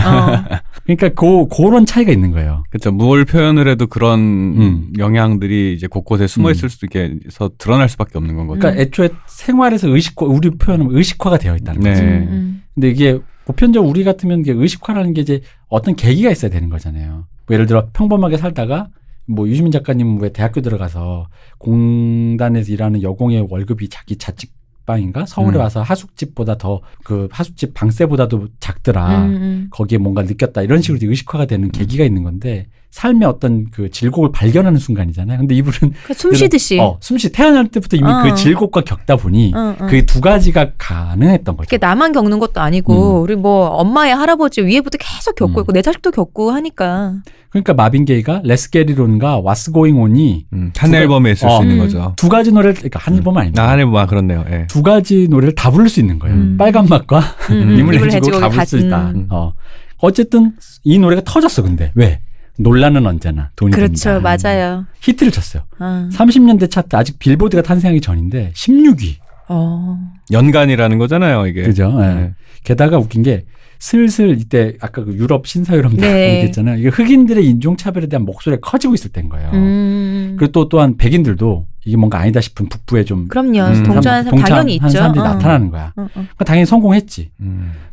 그러니까 그런 차이가 있는 거예요. 그렇죠. 뭘 표현을 해도 그런 영향들이 이제 곳곳에 숨어 있을 수도 있게 해서 드러날 수밖에 없는 건 거죠. 그러니까 애초에 생활에서 의식화, 우리 표현하면 의식화가 되어 있다는 거지. 근데 이게 보편적으로 우리 같으면 이게 의식화라는 게 이제 어떤 계기가 있어야 되는 거잖아요. 뭐 예를 들어 평범하게 살다가 뭐 유시민 작가님 왜 대학교 들어가서 공단에서 일하는 여공의 월급이 자기 자취방인가 서울에 와서 하숙집보다 더 그 하숙집 방세보다도 작더라. 거기에 뭔가 느꼈다. 이런 식으로 의식화가 되는 계기가 있는 건데 삶의 어떤 그 질곡을 발견하는 순간이잖아요. 근데 이분은 숨 쉬듯이. 숨쉬 태어날 때부터 이미 그 질곡과 겪다 보니 그 두 가지가 가능했던 거죠. 그게 나만 겪는 것도 아니고 우리 뭐 엄마의 할아버지 위에부터 계속 겪고 있고 내 자식도 겪고 하니까. 그러니까 마빈 게이가 Let's Get It On과 What's Going On이 한 앨범에 쓸 수 있는 거죠. 두 가지 노래를 그러니까 한 앨범은 아닙니다. 한 앨범 그렇네요. 예. 두 가지 노래를 다 부를 수 있는 거예요. 빨간 맛과 이물 해지고 다 부를 수 있다. 어쨌든 이 노래가 터졌어. 근데 왜? 논란은 언제나 돈이 그렇죠. 됩니다. 맞아요. 히트를 쳤어요. 30년대 차트 아직 빌보드가 탄생하기 전인데 16위. 연간이라는 거잖아요, 이게. 그죠. 네. 게다가 웃긴 게 슬슬 이때 아까 그 유럽 신사유럽 얘기했잖아요. 이게 흑인들의 인종차별에 대한 목소리가 커지고 있을 때인 거예요. 그리고 또한 백인들도 이게 뭔가 아니다 싶은 북부에 좀 그럼요. 동조하는 사람 당연히 있죠. 사람들이 나타나는 거야. 그러니까 당연히 성공했지.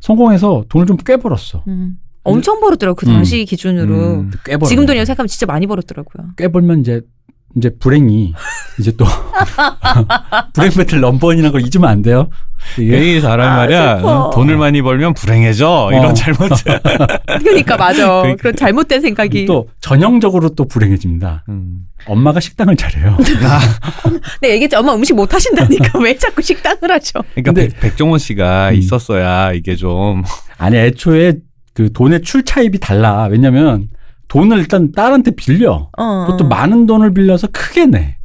성공해서 돈을 좀 꽤 벌었어. 엄청 벌었더라고요. 그 당시 기준으로. 꽤 벌었어. 지금 돈으로 생각하면 진짜 많이 벌었더라고요. 꽤 벌면 이제 불행이 이제 또 불행 배틀 넘버원이라는 걸 잊으면 안 돼요. 괜히 잘할 말이야. 슬퍼. 돈을 많이 벌면 불행해져. 이런 잘못. 그러니까 맞아. 그런 잘못된 생각이. 또 전형적으로 또 불행해집니다. 엄마가 식당을 차려요. 네, 얘기했죠. 엄마 음식 못 하신다니까 왜 자꾸 식당을 하죠? 그러니까 근데 백종원 씨가 있었어야 이게 좀. 아니 애초에 그 돈의 출차입이 달라. 왜냐면 돈을 일단 딸한테 빌려. 그것도 많은 돈을 빌려서 크게 내.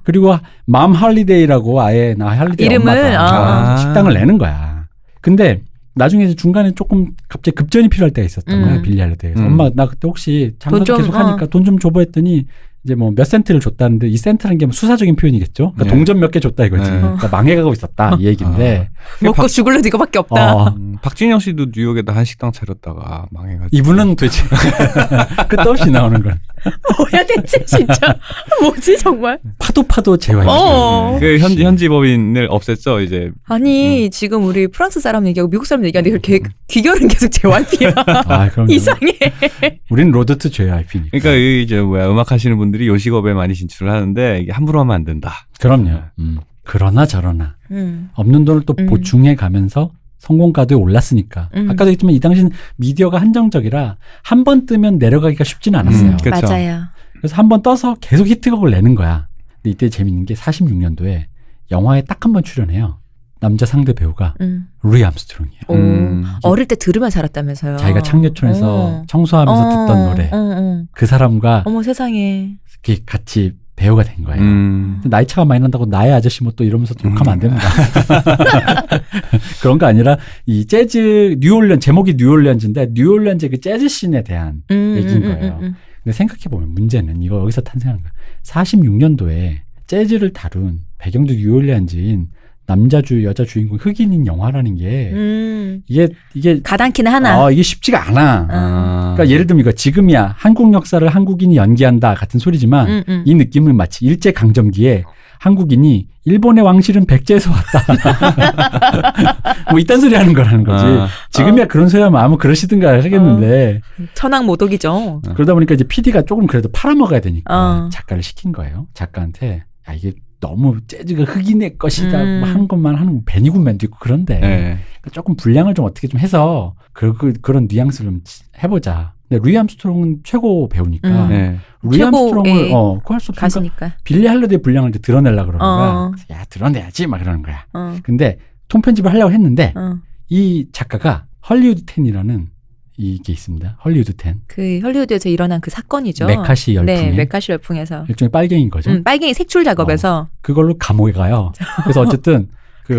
그리고 맘 할리데이라고 아예 나 할리데이 이름을? 엄마가 식당을 내는 거야. 근데 나중에 이제 중간에 조금 갑자기 급전이 필요할 때가 있었던 거야. 빌리 할리데이에서. 엄마 나 그때 혹시 장사 돈 좀, 계속 하니까 돈 좀 줘봐 했더니 이제 뭐 몇 센트를 줬다는데 이 센트라는 게 뭐 수사적인 표현이겠죠. 그러니까 네. 동전 몇 개 줬다 이거지. 네. 그러니까 망해가고 있었다 이 얘기인데 먹고 죽을래도 이거밖에 없다. 박진영 씨도 뉴욕에다 한식당 차렸다가 망해가지고. 이분은 도대체 끝없이 나오는 건 뭐야 대체 진짜 뭐지 정말? 파도 JYP. 그 현지 법인을 없앴죠 이제. 아니 지금 우리 프랑스 사람 얘기하고 미국 사람 얘기하는데 그렇게 귀결은 계속 JYP야. 아, 그럼 이상해. 우린 로드 투 JYP니까. 그러니까 이제 음악 하시는 분들이 요식업에 많이 진출을 하는데 이게 함부로 하면 안 된다. 그럼요. 그러나 저러나 없는 돈을 또 보충해 가면서 성공가도에 올랐으니까. 아까도 얘기했지만 이 당시는 미디어가 한정적이라 한 번 뜨면 내려가기가 쉽지는 않았어요. 그렇죠. 맞아요. 그래서 한 번 떠서 계속 히트곡을 내는 거야. 근데 이때 재밌는 게 46년도에 영화에 딱 한 번 출연해요. 남자 상대 배우가 루이 암스트롱이에요. 오, 어릴 때 들으면 살았다면서요. 자기가 창녀촌에서 청소하면서 듣던 노래. 그 사람과 어머 세상에. 이렇게 같이 배우가 된 거예요. 근데 나이 차가 많이 난다고 나의 아저씨 뭐 또 이러면서 욕하면 안 됩니다. 그런 거 아니라 이 재즈 제목이 뉴올리언즈인데 뉴올리언즈의 그 재즈 씬에 대한 얘기인 거예요. 근데 생각해보면 문제는 이거 여기서 탄생하는 거야. 46년도에 재즈를 다룬 배경도 뉴올리언즈인 남자주 여자 주인공 흑인인 영화라는 게 이게 가당키는 하나. 이게 쉽지가 않아. 그러니까 예를 들면 이거 지금이야 한국 역사를 한국인이 연기한다 같은 소리지만 이 느낌은 마치 일제 강점기에 한국인이 일본의 왕실은 백제에서 왔다. 뭐 이딴 소리 하는 거라는 거지. 지금이야 그런 소리 하면 아무 그러시든가 하겠는데. 천황모독이죠. 그러다 보니까 이제 PD가 조금 그래도 팔아먹어야 되니까 작가를 시킨 거예요. 작가한테 야 이게 너무 재즈가 흑인의 것이다 한 것만 하는 거 베니군맨도 있고 그런데 그러니까 조금 분량을 좀 어떻게 좀 해서 그런 뉘앙스를 좀 해보자. 근데 루이 암스트롱은 최고 배우니까 루이 암스트롱을 그거 할 수 없으니까 가수니까. 빌리 할러데이 분량을 이제 드러내려고 그러는 거야. 야 드러내야지 막 그러는 거야. 근데 통편집을 하려고 했는데 이 작가가 헐리우드 10이라는 이게 있습니다. 헐리우드 10. 그 헐리우드에서 일어난 그 사건이죠. 메카시 열풍에. 네, 메카시 열풍에서. 일종의 빨갱이인 거죠. 빨갱이 색출 작업에서. 그걸로 감옥에 가요. 그래서 어쨌든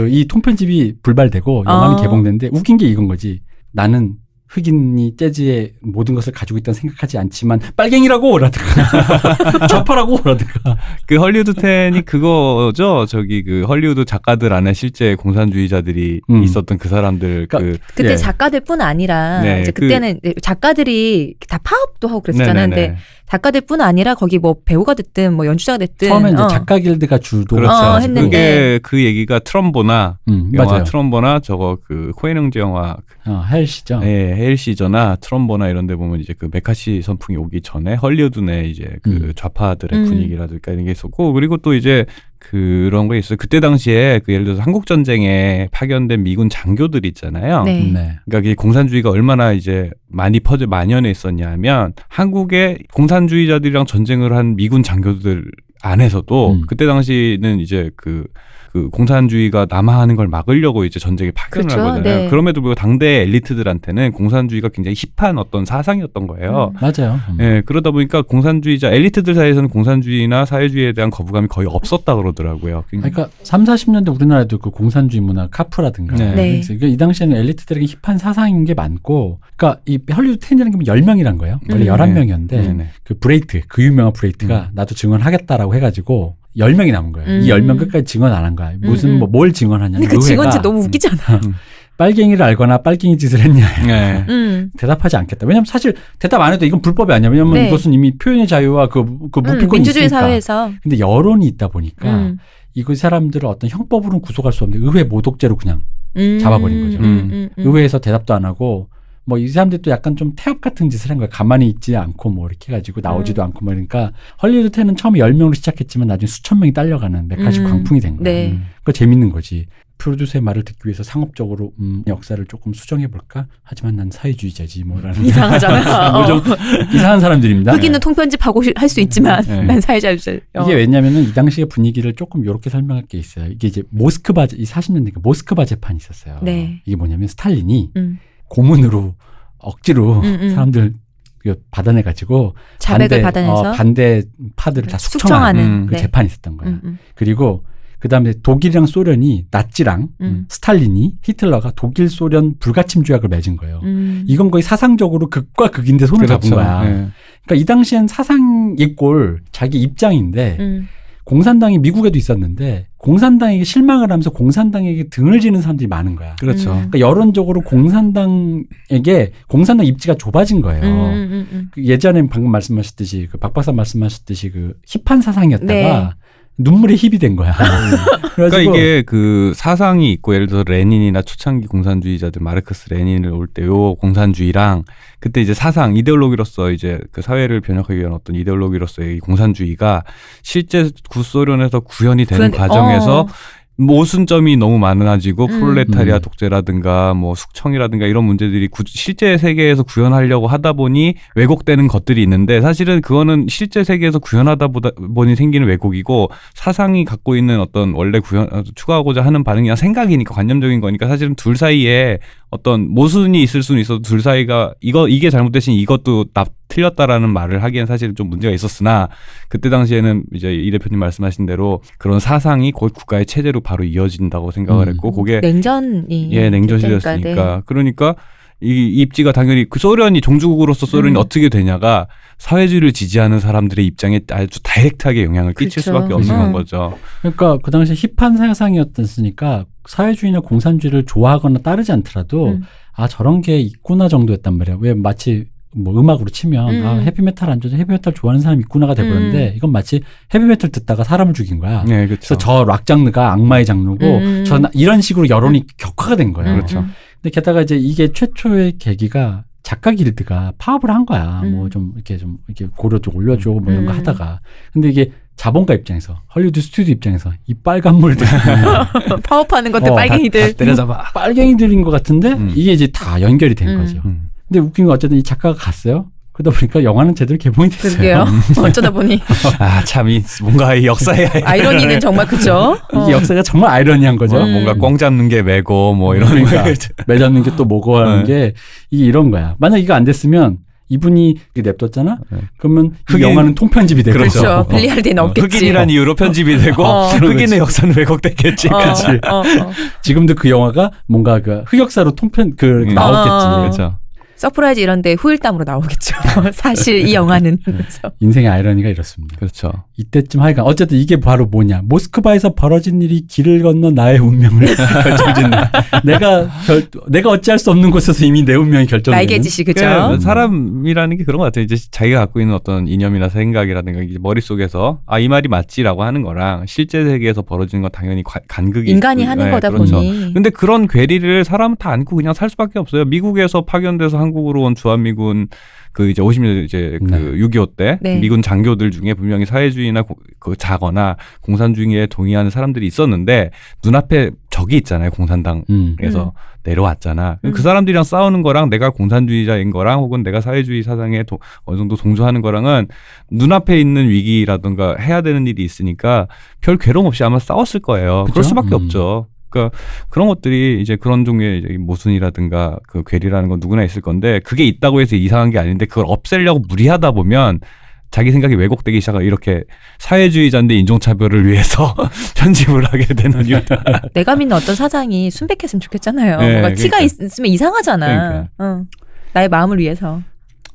이 통편집이 불발되고 영화는 개봉됐는데 웃긴 게 이건 거지. 나는 흑인이 재즈의 모든 것을 가지고 있다는 생각하지 않지만 빨갱이라고 라든가 좌파라고 라든가. 그 헐리우드 10이 그거죠. 저기 그 헐리우드 작가들 안에 실제 공산주의자들이 있었던 그 사람들. 그러니까, 그때 작가들뿐 아니라 네, 이제 그때는 작가들이 다 파업도 하고 그랬었잖아요. 근데 작가들뿐 아니라 거기 뭐 배우가 됐든 뭐 연주자가 됐든 처음에 이제 작가 길드가 주도 그렇죠. 했는데 그게 그 얘기가 트럼보나 영화 맞아요. 트럼보나 저거 그 코엔 형제 영화 헬시죠. 네, 헬시저나 트럼보나 이런 데 보면 이제 그 메카시 선풍이 오기 전에 헐리우드 내 이제 그 좌파들의 분위기라든가 이런 게 있었고 그리고 또 이제 그런 거 있어요. 그때 당시에 그 예를 들어서 한국 전쟁에 파견된 미군 장교들 있잖아요. 네. 그러니까 이 공산주의가 얼마나 이제 많이 만연해 있었냐면 한국의 공산주의자들이랑 전쟁을 한 미군 장교들 안에서도 그때 당시는 이제 그 공산주의가 남하하는 걸 막으려고 이제 전쟁에 파견을 그렇죠. 한 거잖아요. 네. 그럼에도 불구하고 당대 엘리트들한테는 공산주의가 굉장히 힙한 어떤 사상이었던 거예요. 맞아요. 예, 그러다 보니까 공산주의자 엘리트들 사이에서는 공산주의나 사회주의에 대한 거부감이 거의 없었다 그러더라고요. 그러니까 3, 40년대 우리나라에도 그 공산주의 문화 카프라든가 네. 그러니까 이 당시에는 엘리트들에게 힙한 사상인 게 많고 그러니까 이 헐리우드 10이라는 게 10명이란 거예요. 원래 11명이었는데 그 브레이트 그 유명한 브레이트가 나도 증언하겠다라고 해가지고 10명이 남은 거예요. 이 10명 끝까지 증언 안 한 거야. 무슨 뭘 증언하냐. 근데 그 증언지 너무 웃기잖아. 빨갱이를 알거나 빨갱이 짓을 했냐. 네. 대답하지 않겠다. 왜냐하면 사실 대답 안 해도 이건 불법이 아니야. 왜냐하면 네. 이것은 이미 표현의 자유와 그 무피권이 민주주의 있으니까. 사회에서. 근데 여론이 있다 보니까 이 사람들을 어떤 형법으로는 구속할 수 없는데 의회 모독죄로 그냥 잡아버린 거죠. 의회에서 대답도 안 하고 뭐 이 사람들도 약간 좀 태업 같은 짓을 한 거야. 가만히 있지 않고 뭐 이렇게 해가지고 나오지도 않고 뭐 그러니까 헐리우드 10은 처음에 10명으로 시작했지만 나중에 수천 명이 딸려가는 메카시 광풍이 된 거야. 네. 그거 재밌는 거지. 프로듀서의 말을 듣기 위해서 상업적으로 역사를 조금 수정해볼까? 하지만 난 사회주의자지 뭐라는 이상하잖아. 뭐 좀 이상한 사람들입니다. 흑인은 통편집하고 할 수 있지만 난 사회자유자. 이게 왜냐면은 이 당시의 분위기를 조금 이렇게 설명할 게 있어요. 이게 이제 모스크바 이 40년대 모스크바 재판이 있었어요. 네. 이게 뭐냐면 스탈린이 고문으로 억지로 사람들 받아내가지고 자백을 받아내서 반대 파들을 다 숙청하는 그 네. 재판이 있었던 거야. 그리고 그다음에 독일이랑 소련이 나치랑 스탈린이 히틀러가 독일 소련 불가침 조약을 맺은 거예요. 이건 거의 사상적으로 극과 극인데 손을 그렇죠. 잡은 거야. 네. 그러니까 이 당시엔 사상 이꼴 자기 입장인데 공산당이 미국에도 있었는데 공산당에게 실망을 하면서 공산당에게 등을 지는 사람들이 많은 거야. 그렇죠. 그러니까 여론적으로 공산당에게 공산당 입지가 좁아진 거예요. 그 예전에 방금 말씀하셨듯이 그 박 박사 말씀하셨듯이 그 힙한 사상이었다가 네. 눈물의 힙이 된 거야. 그러니까 이게 그 사상이 있고 예를 들어 레닌이나 초창기 공산주의자들 마르크스 레닌을 올 때 요 공산주의랑 그때 이제 사상 이데올로기로서 이제 그 사회를 변혁하기 위한 어떤 이데올로기로서의 이 공산주의가 실제 구소련에서 구현이 되는 과정에서 모순점이 너무 많아지고 프롤레타리아 독재라든가 뭐 숙청이라든가 이런 문제들이 실제 세계에서 구현하려고 하다 보니 왜곡되는 것들이 있는데 사실은 그거는 실제 세계에서 구현하다 보니 생기는 왜곡이고 사상이 갖고 있는 어떤 원래 추구하고자 하는 반응이나 생각이니까 관념적인 거니까 사실은 둘 사이에 어떤 모순이 있을 수는 있어도 둘 사이가 이게 잘못되신 이것도 틀렸다라는 말을 하기엔 사실은 좀 문제가 있었으나 그때 당시에는 이제 이 대표님 말씀하신 대로 그런 사상이 곧 국가의 체제로 바로 이어진다고 생각을 했고 그게 냉전이 냉전 시대였으니까 그러니까 이 입지가 당연히 그 소련이 종주국으로서 소련이 어떻게 되냐가 사회주의를 지지하는 사람들의 입장에 아주 다이렉트하게 영향을 끼칠 그렇죠. 수밖에 없는 거죠. 그러니까 그 당시 힙한 사상이었으니까 사회주의나 공산주의를 좋아하거나 따르지 않더라도 아 저런 게 있구나 정도였단 말이야. 왜 마치 뭐 음악으로 치면 아 헤비메탈 안 좋아서 헤비메탈 좋아하는 사람이 있구나가 돼버렸는데 이건 마치 헤비메탈 듣다가 사람을 죽인 거야. 네, 그렇죠. 그래서 저 락 장르가 악마의 장르고 이런 식으로 여론이 격화가 된 거예요. 그렇죠. 근데 게다가 이제 이게 최초의 계기가 작가 길드가 파업을 한 거야. 뭐 좀 이렇게 고려 좀 올려줘 뭐 이런 거 하다가 근데 이게 자본가 입장에서 헐리우드 스튜디오 입장에서 이 빨간 물들 파업하는 것들 빨갱이들 다 때려잡아. 빨갱이들인 것 같은데 이게 이제 다 연결이 된 거죠. 근데 웃긴 건 어쨌든 이 작가가 갔어요. 그러다 보니까 영화는 제대로 개봉이 됐어요. 그러게요. 어쩌다 보니 참 뭔가 이 역사의 아이러니는 정말 그죠. 이게 역사가 정말 아이러니한 거죠. 뭔가 꽁 잡는 게 매고 뭐 이러니까 매 잡는 게 또 뭐고 하는 게 이게 이런 거야. 만약 이거 안 됐으면 이분이 냅뒀잖아. 그러면 이 영화는 통편집이 되고 그렇죠. 빌리 할리데이는 없겠지. 흑인이란 이유로 편집이 되고 흑인의 역사는 왜곡됐겠지. 그렇지. 지금도 그 영화가 뭔가 그 흑역사로 나오겠지. 그렇죠. 서프라이즈 이런 데 후일담으로 나오겠죠. 사실 이 영화는. 그래서. 인생의 아이러니가 이렇습니다. 그렇죠. 이때쯤 하여간 어쨌든 이게 바로 뭐냐. 모스크바에서 벌어진 일이 길을 건너 나의 운명을 결정짓는. 내가 어찌할 수 없는 곳에서 이미 내 운명이 결정되는. 날개짓이 그죠. 그러니까 사람이라는 게 그런 것 같아요. 이제 자기가 갖고 있는 어떤 이념이나 생각이라든가 이제 머릿속에서 이 말이 맞지라고 하는 거랑 실제 세계에서 벌어지는 건 당연히 간극이 인간이 하는 거다 그렇죠. 보니. 근데 그런 괴리를 사람은 다 안고 그냥 살 수밖에 없어요. 미국에서 파견돼서 한국으로 온 주한미군 그 이제 50년 이제 그 6.25 때 미군 장교들 중에 분명히 사회주의나 그 자거나 공산주의에 동의하는 사람들이 있었는데 눈앞에 적이 있잖아요. 공산당에서 내려왔잖아. 그 사람들이랑 싸우는 거랑 내가 공산주의자인 거랑 혹은 내가 사회주의 사상에 어느 정도 동조하는 거랑은 눈앞에 있는 위기라든가 해야 되는 일이 있으니까 별 괴로움 없이 아마 싸웠을 거예요. 그쵸? 그럴 수밖에 없죠. 그러니까 그런 것들이 이제 그런 종류의 이제 모순이라든가 그 괴리라는 건 누구나 있을 건데 그게 있다고 해서 이상한 게 아닌데 그걸 없애려고 무리하다 보면 자기 생각이 왜곡되기 시작하고 이렇게 사회주의자인데 인종차별을 위해서 편집을 하게 되는 이유. 내가 믿는 어떤 사상이 순백했으면 좋겠잖아요. 네, 뭔가 티가 그러니까. 있으면 이상하잖아. 그러니까. 나의 마음을 위해서.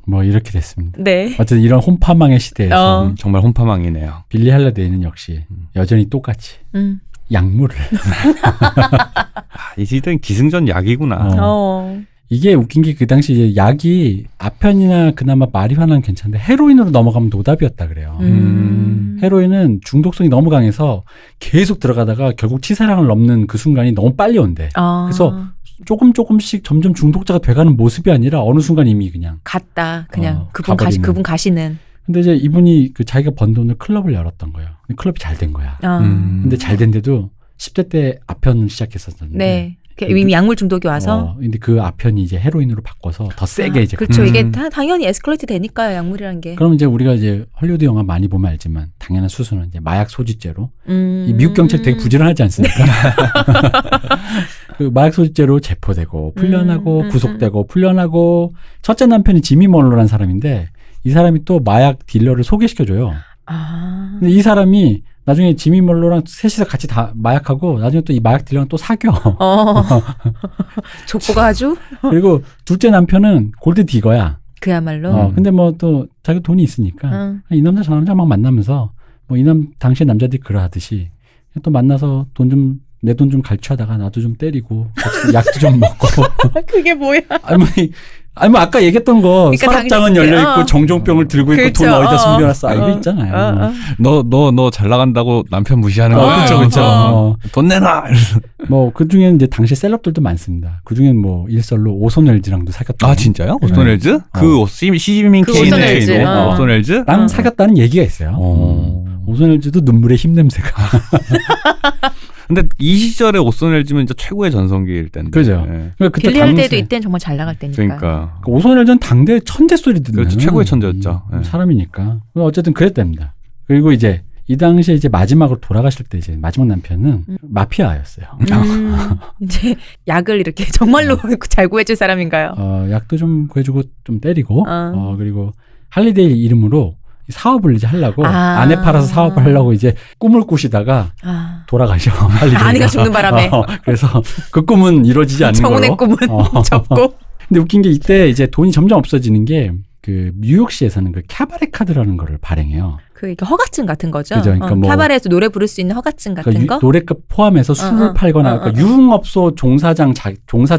뭐 이렇게 됐습니다. 네. 어쨌든 이런 혼파망의 시대에서 정말 혼파망이네요. 빌리 할리데이는 역시 여전히 똑같이 약물을. 이 시대는 기승전 약이구나. 이게 웃긴 게 그 당시 이제 약이 아편이나 그나마 마리화나는 괜찮은데 헤로인으로 넘어가면 노답이었다 그래요. 헤로인은 중독성이 너무 강해서 계속 들어가다가 결국 치사량을 넘는 그 순간이 너무 빨리 온대. 그래서 조금씩 점점 중독자가 돼가는 모습이 아니라 어느 순간 이미 그냥 갔다. 그냥 가버리는. 그분 가시는. 근데 이제 이분이 그 자기가 번 돈을 클럽을 열었던 거예요. 근데 클럽이 잘 된 거야. 근데 잘 된데도 10대 때 아편을 시작했었는데. 네. 이미 약물 중독이 와서. 근데 그 아편이 이제 헤로인으로 바꿔서 더 세게 이제. 그렇죠. 이게 당연히 에스컬레이트 되니까요. 약물이란 게. 그럼 이제 우리가 이제 헐리우드 영화 많이 보면 알지만 당연한 수순은 이제 마약 소지죄로. 이 미국 경찰이 되게 부지런하지 않습니까? 그 마약 소지죄로 체포되고 풀려나고 구속되고 풀려나고 첫째 남편이 지미 멀로라는 사람인데 이 사람이 또 마약 딜러를 소개시켜줘요. 근데 이 사람이 나중에 지미 멀로랑 셋이서 같이 다 마약하고 나중에 또 이 마약 딜러랑 또 사겨. 족보가 아주 그리고 둘째 남편은 골드 디거야. 그야말로. 근데 뭐 또 자기 돈이 있으니까 이 남자 저 남자 막 만나면서 뭐 당시에 남자들이 그러하듯이 또 만나서 내 돈 좀 갈취하다가 나도 좀 때리고 같이 약도 좀 먹고. 그게 뭐야? 아니 뭐 아까 얘기했던 거 그러니까 서랍장은 열려 있고 정종병을 들고 있고 그렇죠. 돈 어디다 숨겨놨어. 이거 있잖아요. 너 잘 나간다고 남편 무시하는 거야. 그렇죠. 돈 내놔. 뭐 그 중에는 이제 당시 셀럽들도 많습니다. 그 중에는 뭐 일설로 오손웰즈랑도 사귀었다. 아 진짜요? 오손웰즈? 그 시즈밍 그 케인의 오손웰즈. 오손웰즈? 랑 사귀었다는 얘기가 있어요. 오손웰즈도 눈물의 힘냄새가. 근데 이 시절에 오손웰즈면 진짜 최고의 전성기일 때인데. 그죠. 네. 그러니까 그때 빌리 할 당시에 때도 이때는 정말 잘 나갈 때니까. 그러니까. 오손웰즈는 당대 천재 소리 듣는 그렇죠. 최고의 천재였죠. 네. 사람이니까. 어쨌든 그랬답니다. 그리고 이제 이 당시에 이제 마지막으로 돌아가실 때 이제 마지막 남편은 마피아였어요. 이제 약을 이렇게 정말로 잘 구해줄 사람인가요? 약도 좀 구해주고 좀 때리고 그리고 할리데이 이름으로 사업을 이제 하려고 아내 팔아서 사업을 하려고 이제 꿈을 꾸시다가 돌아가셔. 아내가 죽는 바람에. 그래서 그 꿈은 이루어지지 않는 걸로. 정훈의 꿈은 접고. 근데 웃긴 게 이때 이제 돈이 점점 없어지는 게 그 뉴욕시에서는 그 캐바레 카드라는 거를 발행해요. 그 허가증 같은 거죠. 그죠. 그러니까 뭐 캐바레에서 노래 부를 수 있는 허가증 같은 그러니까 거. 노래값 포함해서 술을 팔거나 그러니까 유흥업소 종사자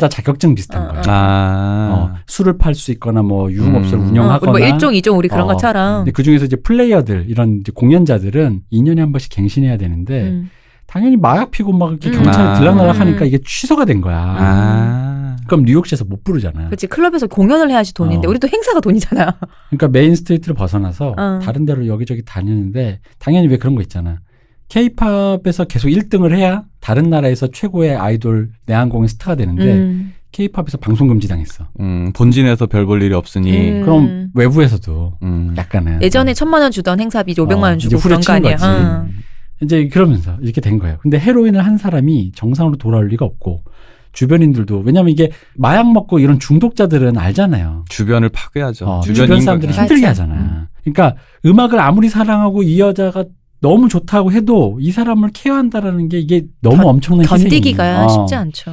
자격증 비슷한 거예요. 술을 팔 수 있거나 뭐 유흥업소를 운영하거나. 뭐 1종, 2종 우리 그런 것처럼. 근데 그 중에서 이제 플레이어들 이런 이제 공연자들은 2년에 한 번씩 갱신해야 되는데 당연히 마약 피고 막 이렇게 경찰에 들락날락 하니까 이게 취소가 된 거야. 그럼 뉴욕시에서 못 부르잖아. 그렇지. 클럽에서 공연을 해야지 돈인데 우리도 행사가 돈이잖아. 그러니까 메인 스트리트를 벗어나서 다른 데로 여기저기 다니는데 당연히 왜 그런 거 있잖아. K-팝에서 계속 1등을 해야 다른 나라에서 최고의 아이돌 내한공연 스타가 되는데 K-팝에서 방송 금지당했어. 본진에서 별 볼 일이 없으니. 그럼 외부에서도 약간은. 예전에 1,000만 원 주던 행사비 500만 원 주고 이제 그런 거 아니에요. 이제 그러면서 이렇게 된 거예요. 근데 헤로인을 한 사람이 정상으로 돌아올 리가 없고 주변인들도 왜냐면 이게 마약 먹고 이런 중독자들은 알잖아요. 주변을 파괴하죠. 주변 사람들이 힘들게 하잖아. 그러니까 음악을 아무리 사랑하고 이 여자가 너무 좋다고 해도 이 사람을 케어한다라는 게 이게 너무 엄청난 희생이에요. 견디기가 쉽지 않죠.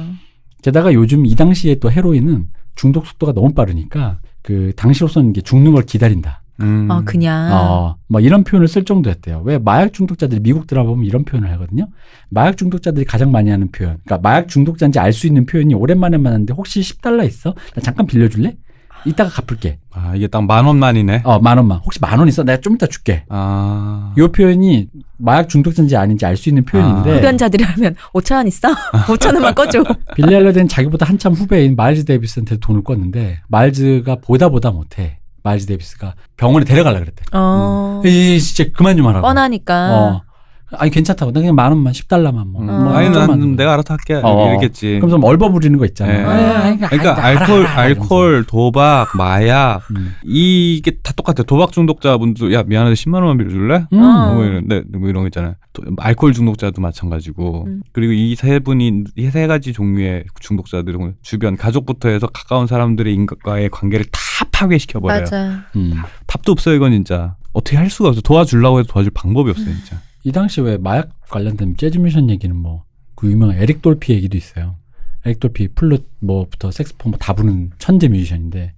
게다가 요즘 이 당시에 또 헤로인은 중독 속도가 너무 빠르니까 그 당시로서는 이게 죽는 걸 기다린다. 그냥. 뭐 이런 표현을 쓸 정도였대요. 왜 마약 중독자들이 미국 드라마 보면 이런 표현을 하거든요. 마약 중독자들이 가장 많이 하는 표현. 그러니까 마약 중독자인지 알 수 있는 표현이 오랜만에 만났는데 혹시 $10 있어? 나 잠깐 빌려줄래? 이따가 갚을게. 이게 딱 10,000원만이네. 10,000원만. 혹시 10,000원 있어? 내가 좀 이따 줄게. 이 표현이 마약 중독자인지 아닌지 알 수 있는 표현인데. 흡연자들이 하면 5,000원 있어? 5,000원만 꺼줘. 빌리 알러덴 자기보다 한참 후배인 마일즈 데이비스한테 돈을 꿨는데 마일즈가 보다 못해. 마일즈 데이비스가 병원에 데려가려고 그랬대. 진짜 그만 좀 하라고. 뻔하니까. 아니 괜찮다고. 나 그냥 $10,000만 $10만 뭐. 아니 난 내가 알아서 할게. 이랬겠지. 그럼 좀 얼버무리는 거 있잖아. 그러니까 알코올, 도박, 마약 이게 다 똑같아. 도박 중독자분도 야 미안한데 10만 원만 빌려줄래? 뭐 이런데 뭐 이런 거 있잖아요. 알코올 중독자도 마찬가지고. 그리고 이 세 가지 종류의 중독자들은 주변 가족부터 해서 가까운 사람들의 인과의 관계를 다 파괴시켜 버려요. 맞아. 답도 없어요 이건 진짜. 어떻게 할 수가 없어. 도와주려고 해도 도와줄 방법이 없어요 진짜. 이 당시 왜 마약 관련된 재즈 뮤지션 얘기는 뭐 그 유명한 에릭 돌피 얘기도 있어요. 에릭 돌피 플룻 뭐부터 색스폰 뭐 다 부는 천재 뮤지션인데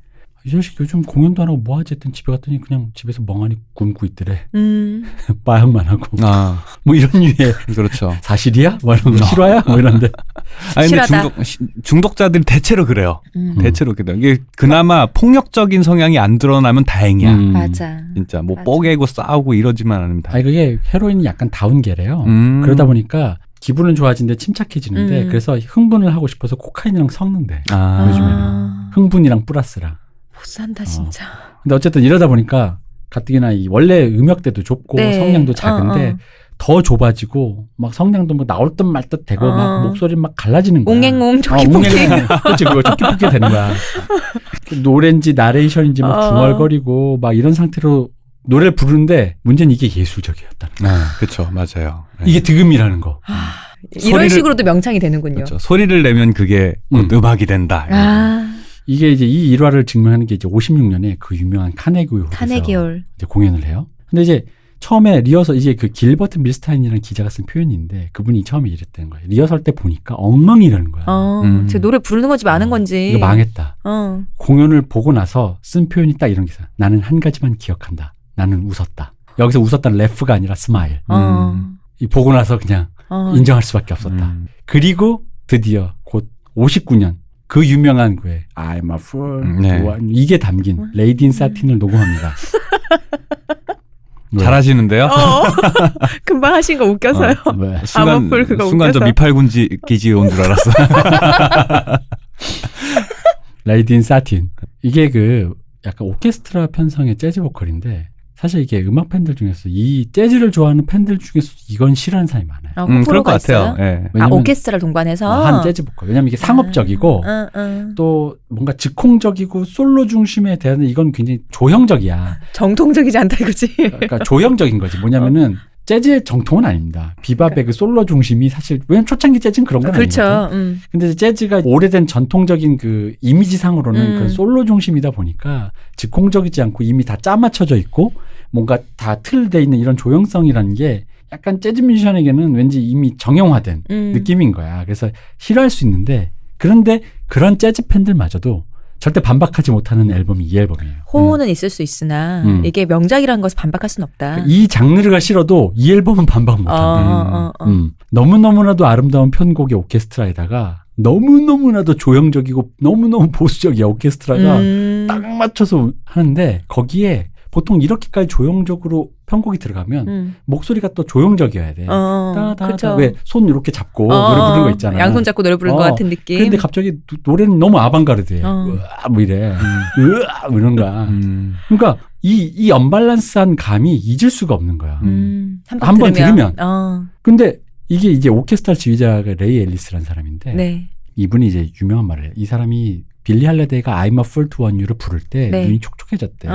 이 자식 요즘 공연도 안 하고 뭐 하지 했더니 집에 갔더니 그냥 집에서 멍하니 굶고 있더래. 마약만 하고. 뭐 이런 류의. 그렇죠. 사실이야? 뭐 이런 거 실화야? 뭐 이런데. 아니 근데 중독자들이 대체로 그래요. 대체로 그래요. 이게 그나마 폭력적인 성향이 안 드러나면 다행이야. 맞아. 진짜 뭐 뽀개고 싸우고 이러지만 않으면 다행. 아니 그게 헤로인이 약간 다운계래요. 그러다 보니까 기분은 좋아지는데 침착해지는데 그래서 흥분을 하고 싶어서 코카인이랑 섞는데 요즘에는 흥분이랑 플러스랑 못 산다 진짜. 근데 어쨌든 이러다 보니까 가뜩이나 이 원래 음역대도 좁고 성량도 작은데 더 좁아지고 막 성량도 뭐 나올 듯 말 듯 되고 막 목소리 막 갈라지는 거야. 웅앵웅 조끼폭기. 그렇지 그거 조끼폭기 되는 거야. 노래인지 나레이션인지 막 중얼거리고 막 이런 상태로 노래를 부르는데 문제는 이게 예술적이었다. 그렇죠, 맞아요. 이게 득음이라는 거. 이런 식으로도 명창이 되는군요. 그렇죠. 소리를 내면 그게 곧 음악이 된다. 이게 이제 이 일화를 증명하는 게 이제 56년에 그 유명한 카네기 홀에서 카네기 홀 이제 공연을 해요. 근데 이제 처음에 리허설 이제 그 길버트 밀스타인이라는 기자가 쓴 표현인데 그분이 처음에 이랬다는 거예요. 리허설 때 보니까 엉망이라는 거야. 제 노래 부르는 건지 마는 건지. 이거 망했다. 공연을 보고 나서 쓴 표현이 딱 이런 게 있어요. 나는 한 가지만 기억한다. 나는 웃었다. 여기서 웃었다는 레프가 아니라 스마일. 이 보고 나서 그냥 인정할 수밖에 없었다. 그리고 드디어 곧 59년 그 유명한 그 I'm a fool. 네. 이게 담긴 레이디 인 사틴을 녹음합니다. 잘하시는데요? 금방 하신 거 웃겨서요. 왜? 아마풀 그거 순간 저 웃겨서. 미팔군지 기지에 온 줄 알았어. 레이디 인 사틴. 이게 그 약간 오케스트라 편성의 재즈 보컬인데 사실 이게 음악 팬들 중에서 이 재즈를 좋아하는 팬들 중에서 이건 싫어하는 사람이 많아요. 그럴 것 같아요. 예. 아, 오케스트라를 동반해서 한 재즈 보컬. 왜냐면 이게 상업적이고 또 뭔가 즉흥적이고 솔로 중심에 대한 이건 굉장히 조형적이야. 정통적이지 않다 이거지. 그러니까 조형적인 거지. 뭐냐면은 재즈의 정통은 아닙니다. 비밥의 그 솔로 중심이 사실 왜냐면 초창기 재즈는 그런 건 그렇죠. 아니거든. 근데 재즈가 오래된 전통적인 그 이미지상으로는 그 솔로 중심이다 보니까 즉흥적이지 않고 이미 다 짜맞춰져 있고 뭔가 다 틀돼 있는 이런 조형성이라는 게 약간 재즈 뮤지션에게는 왠지 이미 정형화된 느낌인 거야. 그래서 싫어할 수 있는데 그런데 그런 재즈 팬들마저도 절대 반박하지 못하는 앨범이 이 앨범이에요. 호호는 있을 수 있으나 이게 명작이라는 것을 반박할 수는 없다. 이 장르가 싫어도 이 앨범은 반박 못한다. 너무너무나도 아름다운 편곡의 오케스트라에다가 너무너무나도 조형적이고 너무너무 보수적이야 오케스트라가 딱 맞춰서 하는데 거기에 보통 이렇게까지 조형적으로 편곡이 들어가면 목소리가 또 조형적이어야 돼. 따다다 왜 손 이렇게 잡고 노래 부르는 거 있잖아. 양손 잡고 노래 부르는 것 같은 느낌. 그런데 갑자기 노래는 너무 아방가르드해. 으아 뭐 이래. 으아 뭐 이런 거야. 그러니까 이 언밸런스한 감이 잊을 수가 없는 거야. 한 번 들으면. 근데 이게 이제 오케스트라 지휘자가 레이 앨리스라는 사람인데 네. 이분이 이제 유명한 말을 해요. 이 사람이 빌리 할리데이가 I'm a fool to want you를 부를 때 네. 눈이 촉촉해졌대.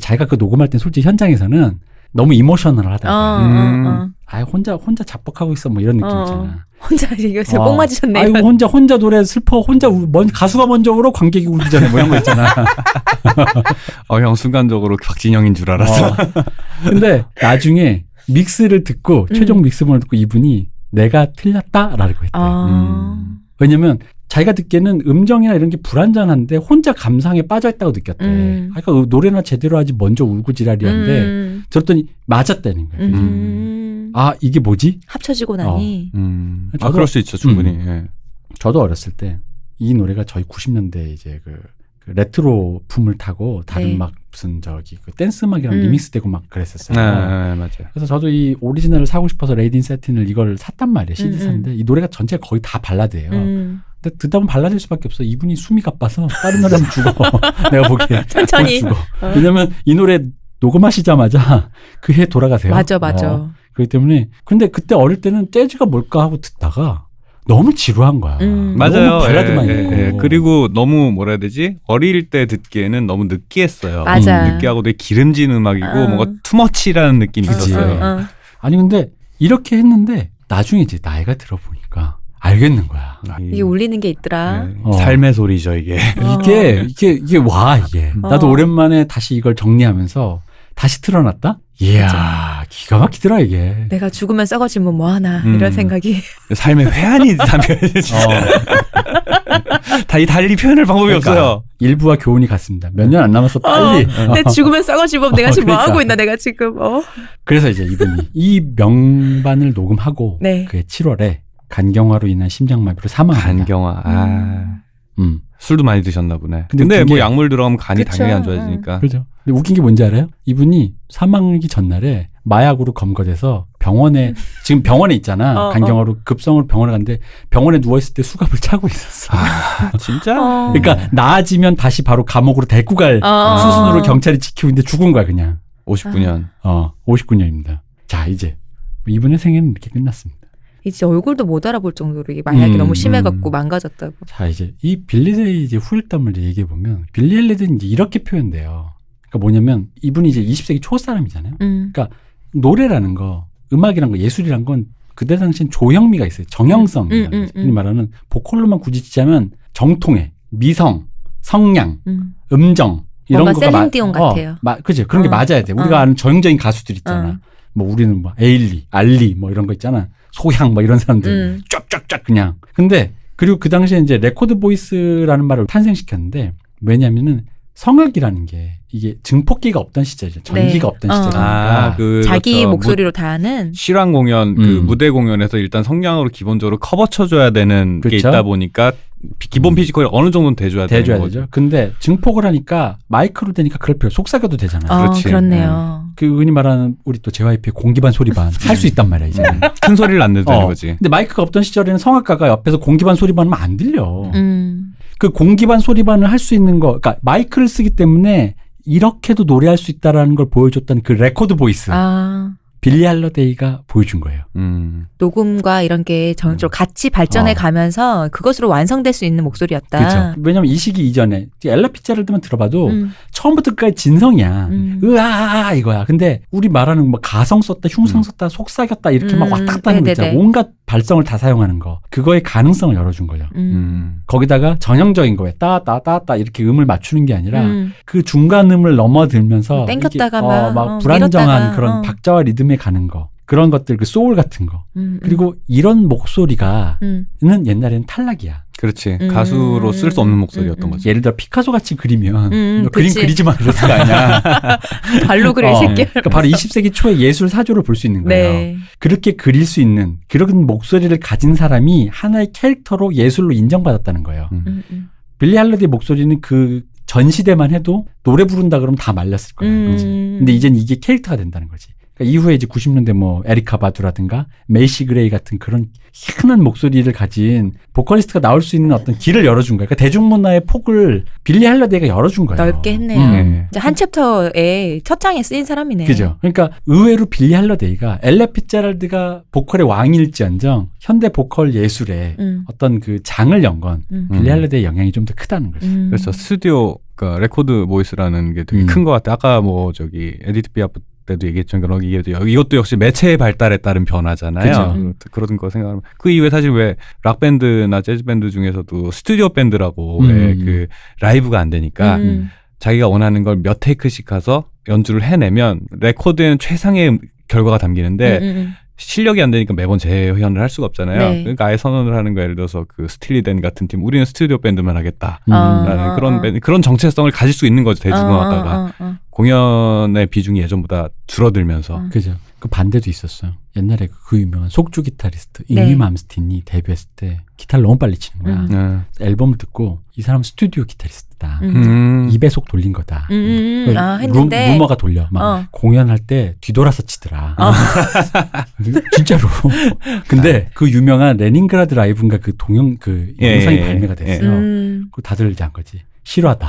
자기가 그 녹음할 땐 솔직히 현장에서는 너무 이모셔널 하다고. 혼자 자뻑하고 있어 뭐 이런 느낌 있잖아. 혼자 여기서 뽕 맞으셨네. 아이고 혼자 노래 슬퍼 혼자 가수가 먼저 울어 관객이 울기 전에 뭐 이런 거 있잖아. 형 순간적으로 박진영인 줄 알았어. 근데 나중에 믹스를 듣고 최종 믹스본을 듣고 이분이 내가 틀렸다라고 했대. 왜냐면 자기가 듣기에는 음정이나 이런 게 불안전한데 혼자 감상에 빠져있다고 느꼈대. 그러니까 노래나 제대로 하지 먼저 울고 지랄이었는데 들었더니 맞았다는 거예요. 아 이게 뭐지? 합쳐지고 나니. 저도, 그럴 수 있죠 충분히. 예. 저도 어렸을 때 이 노래가 저희 90년대 이제 그 레트로 품을 타고 다른 네. 막 무슨 그 댄스 음악이랑 리믹스되고 막 그랬었어요. 네, 맞아요. 그래서 저도 이 오리지널을 사고 싶어서 레이디 인 사틴을 이걸 샀단 말이에요. CD 샀는데 이 노래가 전체가 거의 다 발라드예요. 근데 듣다 보면 발라드일 수밖에 없어. 이분이 숨이 가빠서 다른 노래 하면 죽어. 내가 보기에. 천천히. 죽어. 왜냐면 이 노래 녹음하시자마자 그 해 돌아가세요. 맞아. 그렇기 때문에 근데 그때 어릴 때는 재즈가 뭘까 하고 듣다가 너무 지루한 거야. 맞아요. 너무 발라드만 있고. 그리고 너무 뭐라 해야 되지? 어릴 때 듣기에는 너무 느끼했어요. 맞아. 느끼하고 되게 기름진 음악이고 뭔가 투머치라는 느낌이 그치. 있었어요. 아니 근데 이렇게 했는데 나중에 이제 나이가 들어보니까 알겠는 거야. 이게 울리는 게 있더라. 삶의 소리죠 이게. 이게 와 이게. 나도 오랜만에 다시 이걸 정리하면서 다시 틀어놨다? 이야 기가 막히더라 이게. 내가 죽으면 썩어지면 뭐하나 이런 생각이. 삶의 회한이 담겨있지. 달리 표현할 방법이 없어요. 일부와 교훈이 같습니다. 몇 년 안 남았어 빨리. 내 죽으면 썩어지면 내가 지금 그러니까. 뭐 하고 있나 내가 지금. 그래서 이제 이분이 이 명반을 녹음하고 네. 그해 7월에 간경화로 인한 심장마비로 사망합니다. 간경화. 술도 많이 드셨나 보네. 근데 근데 웃긴 뭐 게- 약물 들어가면 간이 그쵸. 당연히 안 좋아지니까. 그렇죠. 근데 웃긴 게 뭔지 알아요? 이분이 사망하기 전날에 마약으로 검거돼서 병원에 지금 병원에 있잖아. 간경화로 급성으로 병원에 갔는데 병원에 누워 있을 때 수갑을 차고 있었어. 진짜? 그러니까 나아지면 다시 바로 감옥으로 데리고 갈 수순으로 경찰이 지키고 있는데 죽은 거야 그냥. 59년. 59년입니다. 자 이제 이분의 생애는 이렇게 끝났습니다. 이제 얼굴도 못 알아볼 정도로 이게 마약이 너무 심해갖고 망가졌다고. 자 이제 이 빌리데이 이제 후일담을 얘기해 보면 빌리 헬리든 이제 이렇게 표현돼요. 그러니까 뭐냐면 이분이 이제 20세기 초 사람이잖아요. 그러니까 노래라는 거, 음악이란 거, 예술이란 건 그때 당시엔 조형미가 있어요. 정형성이라는 거죠. 흔히 말하는 보컬로만 굳이 치자면 정통해, 미성, 성량, 음정 이런 뭔가 거가 셀린디온 같아요. 그죠. 그런 게 맞아야 돼. 우리가 아는 전형적인 가수들 있잖아. 뭐 우리는 뭐 에일리, 알리 뭐 이런 거 있잖아. 소향 뭐 이런 사람들 쫙쫙쫙 그냥. 근데 그리고 그 당시에 이제 레코드 보이스라는 말을 탄생시켰는데 왜냐면은 성악이라는 게 이게 증폭기가 없던 시절이죠. 전기가 없던 시절이니까. 자기 그렇죠. 목소리로 다 하는. 실황 공연, 그 무대 공연에서 일단 성량으로 기본적으로 커버 쳐줘야 되는 게 그렇죠? 있다 보니까 기본 피지컬이 어느 정도는 돼줘야 되는 거죠. 근데 증폭을 하니까 마이크로 되니까 그럴 필요 속삭여도 되잖아요. 그렇지. 그렇네요. 그 흔히 말하는 우리 또 JYP의 공기반 소리반 할 수 있단 말이야 이제. 큰 소리를 안 내도 되는 거지. 근데 마이크가 없던 시절에는 성악가가 옆에서 공기반 소리반하면 안 들려. 음. 그 공기반 소리반을 할 수 있는 거, 그러니까 마이크를 쓰기 때문에 이렇게도 노래할 수 있다라는 걸 보여줬던 그 레코드 보이스. 빌리 할러데이가 보여준 거예요. 녹음과 이런 게 전적으로 같이 발전해 가면서 그것으로 완성될 수 있는 목소리였다. 그렇죠. 왜냐면 이 시기 이전에 엘라 피츠제럴드만 들어봐도 처음부터 끝까지 진성이야. 으아 이거야. 근데 우리 말하는 뭐 가성 썼다, 흉성 썼다, 속삭였다 이렇게 막 왔다 갔다 하는 거 있잖아. 온갖 발성을 다 사용하는 거. 그거의 가능성을 열어준 거죠. 거기다가 전형적인 거에 따따따따 이렇게 음을 맞추는 게 아니라 그 중간 음을 넘어들면서 땡겼다가 막 불안정한 밀었다가, 그런 박자와 리듬에 가는 거. 그런 것들, 그 소울 같은 거. 그리고 이런 목소리가는 옛날에는 탈락이야. 그렇지. 가수로 쓸 수 없는 목소리였던 거지. 예를 들어 피카소 같이 그리면 너 그림 그치. 그리지 마 이랬을 거 아니야. 발로 그릴 새끼. 그러니까 바로 20세기 초에 예술 사조를 볼 수 있는 거예요. 네. 그렇게 그릴 수 있는 그런 목소리를 가진 사람이 하나의 캐릭터로 예술로 인정받았다는 거예요. 빌리 할러데이 목소리는 그 전 시대만 해도 노래 부른다 그러면 다 말렸을 거예요. 근데 이젠 이게 캐릭터가 된다는 거지. 그러니까 이후에 이제 90년대 뭐 에리카 바두라든가 메이시 그레이 같은 그런 희한한 목소리를 가진 보컬리스트가 나올 수 있는 어떤 길을 열어준 거예요. 그러니까 대중문화의 폭을 빌리 할러데이가 열어준 거예요. 넓게 했네요. 이제 한 챕터에 첫 장에 쓰인 사람이네. 그죠. 그러니까 의외로 빌리 할러데이가 엘라 피츠제럴드가 보컬의 왕일지언정 현대 보컬 예술에 어떤 그 장을 연 건 빌리 할러데이의 영향이 좀 더 크다는 거죠. 그래서 스튜디오, 그러니까 레코드 보이스라는 게 되게 큰 것 같아. 아까 뭐 저기 에디트 피아프 때도 얘기했지만 이것도 역시 매체의 발달에 따른 변화잖아요. 그런 거 생각하면 그 이후에 사실 왜 락 밴드나 재즈 밴드 중에서도 스튜디오 밴드라고 왜 그 라이브가 안 되니까 자기가 원하는 걸 몇 테이크씩 가서 연주를 해내면 레코드에는 최상의 결과가 담기는데 실력이 안 되니까 매번 재현을 할 수가 없잖아요. 네. 그러니까 아예 선언을 하는 거 예를 들어서 그 스틸리댄 같은 팀 우리는 스튜디오 밴드만 하겠다라는 그런 정체성을 가질 수 있는 거죠. 대중음악가가. 공연의 비중이 예전보다 줄어들면서. 그죠. 그 반대도 있었어요. 옛날에 그 유명한 속주 기타리스트 잉위 맘스틴이 데뷔했을 때 기타를 너무 빨리 치는 거야. 앨범을 듣고 이 사람 스튜디오 기타리스트다. 2배속 돌린 거다. 했는데 루머가 돌려. 막 공연할 때 뒤돌아서 치더라. 진짜로. 근데 그 유명한 레닌그라드 라이브인가 그 영상이 발매가 됐어요. 그 다들 이제 한 거지. 실화다.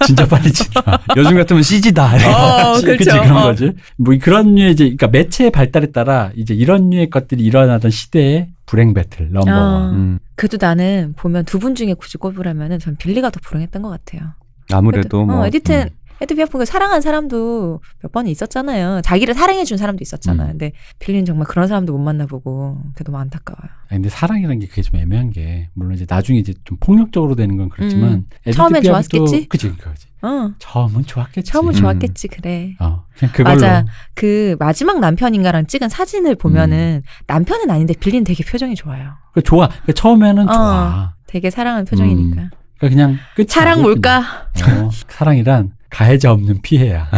진짜 빨리 친다. 요즘 같으면 CG다. 그렇죠. 그치, 그런 거지. 뭐 그런 류의 이제, 그러니까 매체의 발달에 따라 이제 이런 류의 것들이 일어나던 시대의 불행 배틀, 넘버원. 그래도 나는 보면 두 분 중에 굳이 꼽으라면은 전 빌리가 더 불행했던 것 같아요. 아무래도 뭐. 에디트 피아프가 사랑한 사람도 몇 번 있었잖아요. 자기를 사랑해준 사람도 있었잖아요. 근데 빌리는 정말 그런 사람도 못 만나보고 그게 너무 안타까워요. 근데 사랑이라는 게 그게 좀 애매한 게 물론 이제 나중에 이제 좀 폭력적으로 되는 건 그렇지만 처음엔 좋았겠지? 그치. 처음은 좋았겠지. 처음은 좋았겠지. 그래. 그냥 그걸로. 맞아. 그 마지막 남편인가랑 찍은 사진을 보면은 남편은 아닌데 빌리는 되게 표정이 좋아요. 좋아. 그러니까 처음에는 좋아. 되게 사랑하는 표정이니까. 그러니까 그냥 끝이 사랑 뭘까? 사랑이란 가해자 없는 피해야.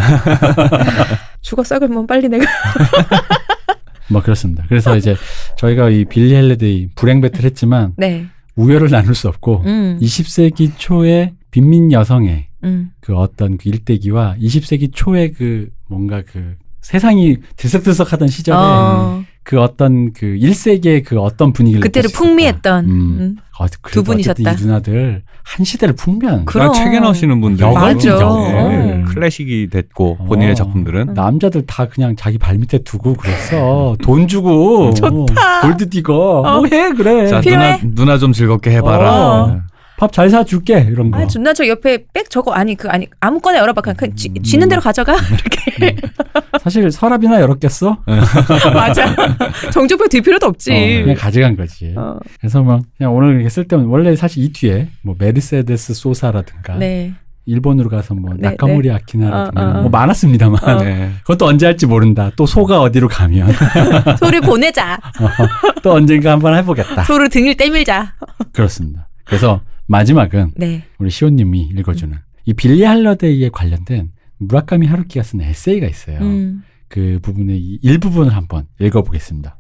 죽어 썩으면 빨리 내가. 뭐 그렇습니다. 그래서 이제 저희가 이 빌리 할러데이 불행 배틀 했지만 네. 우열을 나눌 수 없고 20세기 초의 빈민 여성의 그 어떤 그 일대기와 20세기 초의 그 뭔가 그 세상이 들썩들썩하던 시절에 그 어떤 그 1세기의 그 어떤 분위기를 그때를 풍미했던 두 분이셨다. 이 누나들 한 시대를 풍미한. 그럼. 책 해놓으시는 분들. 여걸진 맞아. 클래식이 됐고 본인의 작품들은. 남자들 다 그냥 자기 발밑에 두고 그랬어. 돈 주고. 좋다. 골드디거. 뭐해 그래. 자, 누나 좀 즐겁게 해봐라. 밥 잘 사줄게 이런 거. 존나 저 옆에 백 저거 아니 아무거나 열어봐 그냥 쥐는 대로 가져가 이렇게. 사실 서랍이나 열었겠어? 맞아. 정조표 들 필요도 없지. 그냥 가져간 거지. 그래서 막 그냥 오늘 이렇게 쓸 때는 원래 사실 이 뒤에 뭐 메르세데스 소사라든가 네. 일본으로 가서 뭐 네, 나카모리 네. 아키나라든가 뭐 많았습니다만 네. 그것도 언제 할지 모른다. 또 소가 어디로 가면 소를 보내자. 또 언젠가 한번 해보겠다. 소를 등일 떼밀자. 그렇습니다. 그래서 마지막은 네. 우리 시온님이 읽어주는 이 빌리 할러데이에 관련된 무라카미 하루키가 쓴 에세이가 있어요. 그 부분의 이 일부분을 한번 읽어보겠습니다.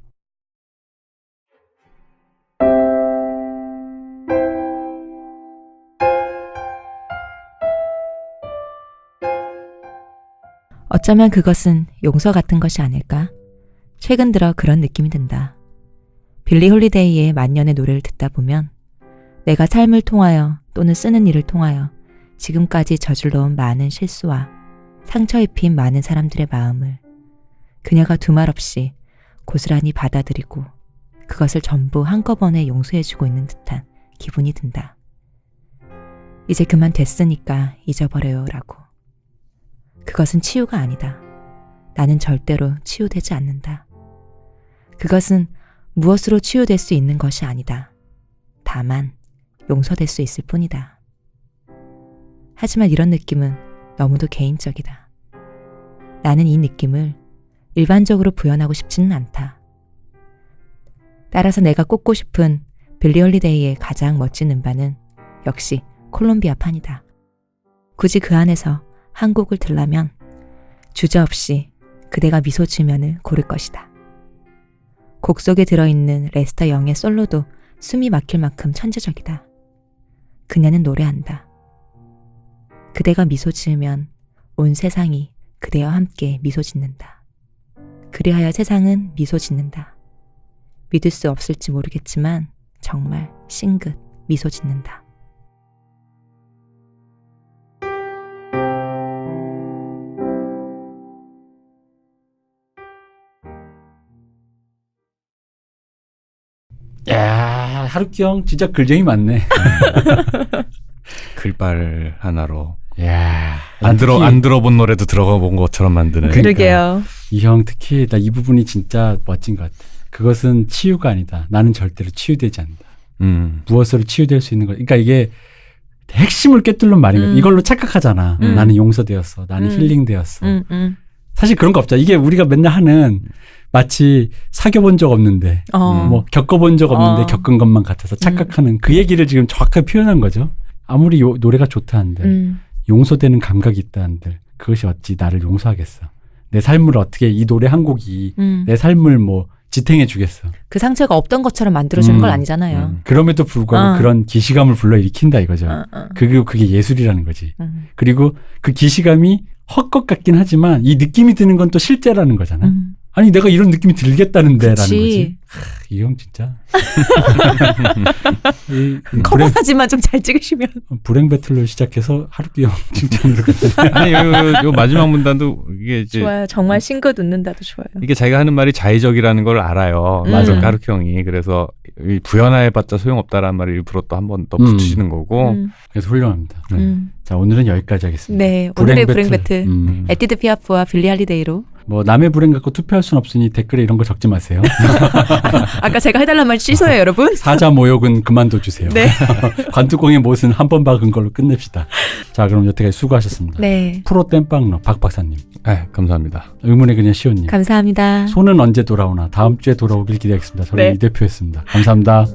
어쩌면 그것은 용서 같은 것이 아닐까? 최근 들어 그런 느낌이 든다. 빌리 홀리데이의 만년의 노래를 듣다 보면 내가 삶을 통하여 또는 쓰는 일을 통하여 지금까지 저질러온 많은 실수와 상처 입힌 많은 사람들의 마음을 그녀가 두말 없이 고스란히 받아들이고 그것을 전부 한꺼번에 용서해주고 있는 듯한 기분이 든다. 이제 그만 됐으니까 잊어버려요 라고. 그것은 치유가 아니다. 나는 절대로 치유되지 않는다. 그것은 무엇으로 치유될 수 있는 것이 아니다. 다만 용서될 수 있을 뿐이다. 하지만 이런 느낌은 너무도 개인적이다. 나는 이 느낌을 일반적으로 구현하고 싶지는 않다. 따라서 내가 꼽고 싶은 빌리 홀리데이의 가장 멋진 음반은 역시 콜롬비아판이다. 굳이 그 안에서 한 곡을 들라면 주저없이 그대가 미소 지으면을 고를 것이다. 곡 속에 들어있는 레스터 영의 솔로도 숨이 막힐 만큼 천재적이다. 그녀는 노래한다. 그대가 미소 지으면 온 세상이 그대와 함께 미소 짓는다. 그리하여 세상은 미소 짓는다. 믿을 수 없을지 모르겠지만 정말 싱긋 미소 짓는다. 야, 하루키 형 진짜 글쟁이 많네. 글발 하나로 야, 안 들어본 노래도 들어가 본 것처럼 만드는. 그러게요. 이 형 특히 나 이 부분이 진짜 멋진 것 같아. 그것은 치유가 아니다. 나는 절대로 치유되지 않는다. 무엇으로 치유될 수 있는 것. 그러니까 이게 핵심을 꿰뚫는 말인 거야. 이걸로 착각하잖아. 나는 용서되었어. 나는 힐링되었어. 사실 그런 거 없잖아. 이게 우리가 맨날 하는 마치 사귀어본 적 없는데 뭐 겪어본 적 없는데 겪은 것만 같아서 착각하는 그 얘기를 지금 정확하게 표현한 거죠. 아무리 노래가 좋다 한들 용서되는 감각이 있다 한들 그것이 어찌 나를 용서하겠어. 내 삶을 어떻게 이 노래 한 곡이 내 삶을 뭐 지탱해 주겠어. 그 상처가 없던 것처럼 만들어주는 건 아니잖아요. 그럼에도 불구하고 그런 기시감을 불러일으킨다 이거죠. 그게 예술이라는 거지. 그리고 그 기시감이 헛것 같긴 하지만 이 느낌이 드는 건 또 실제라는 거잖아. 아니 내가 이런 느낌이 들겠다는데 라는 거지. 이 형 진짜. 커버하지만 좀 잘 찍으시면. 불행 배틀로 시작해서 하루키 형 칭찬으로 아니 요 마지막 문단도 이게 이제 좋아요. 정말 싱긋 웃는다도 좋아요. 이게 자기가 하는 말이 자의적이라는 걸 알아요. 맞아, 하루키 형이. 그래서 이 부연해봤자 소용없다라는 말을 일부러 또 한 번 더 붙이시는 거고. 그래서 훌륭합니다. 자 오늘은 여기까지 하겠습니다. 네, 오늘의 불행 배틀. 에디드 피아프와 빌리 할리데이로. 뭐 남의 불행 갖고 투표할 순 없으니 댓글에 이런 거 적지 마세요. 아까 제가 해달란 말 취소해요, 여러분. 사자 모욕은 그만둬 주세요. 네. 관뚜껑의 못은 한 번 박은 걸로 끝냅시다. 자 그럼 여태까지 수고하셨습니다. 네. 프로 땜빵러 박 박사님. 네, 감사합니다. 의문의 그냥 시온님. 감사합니다. 손은 언제 돌아오나 다음 주에 돌아오길 기대하겠습니다. 저는 네. 이 대표였습니다. 감사합니다.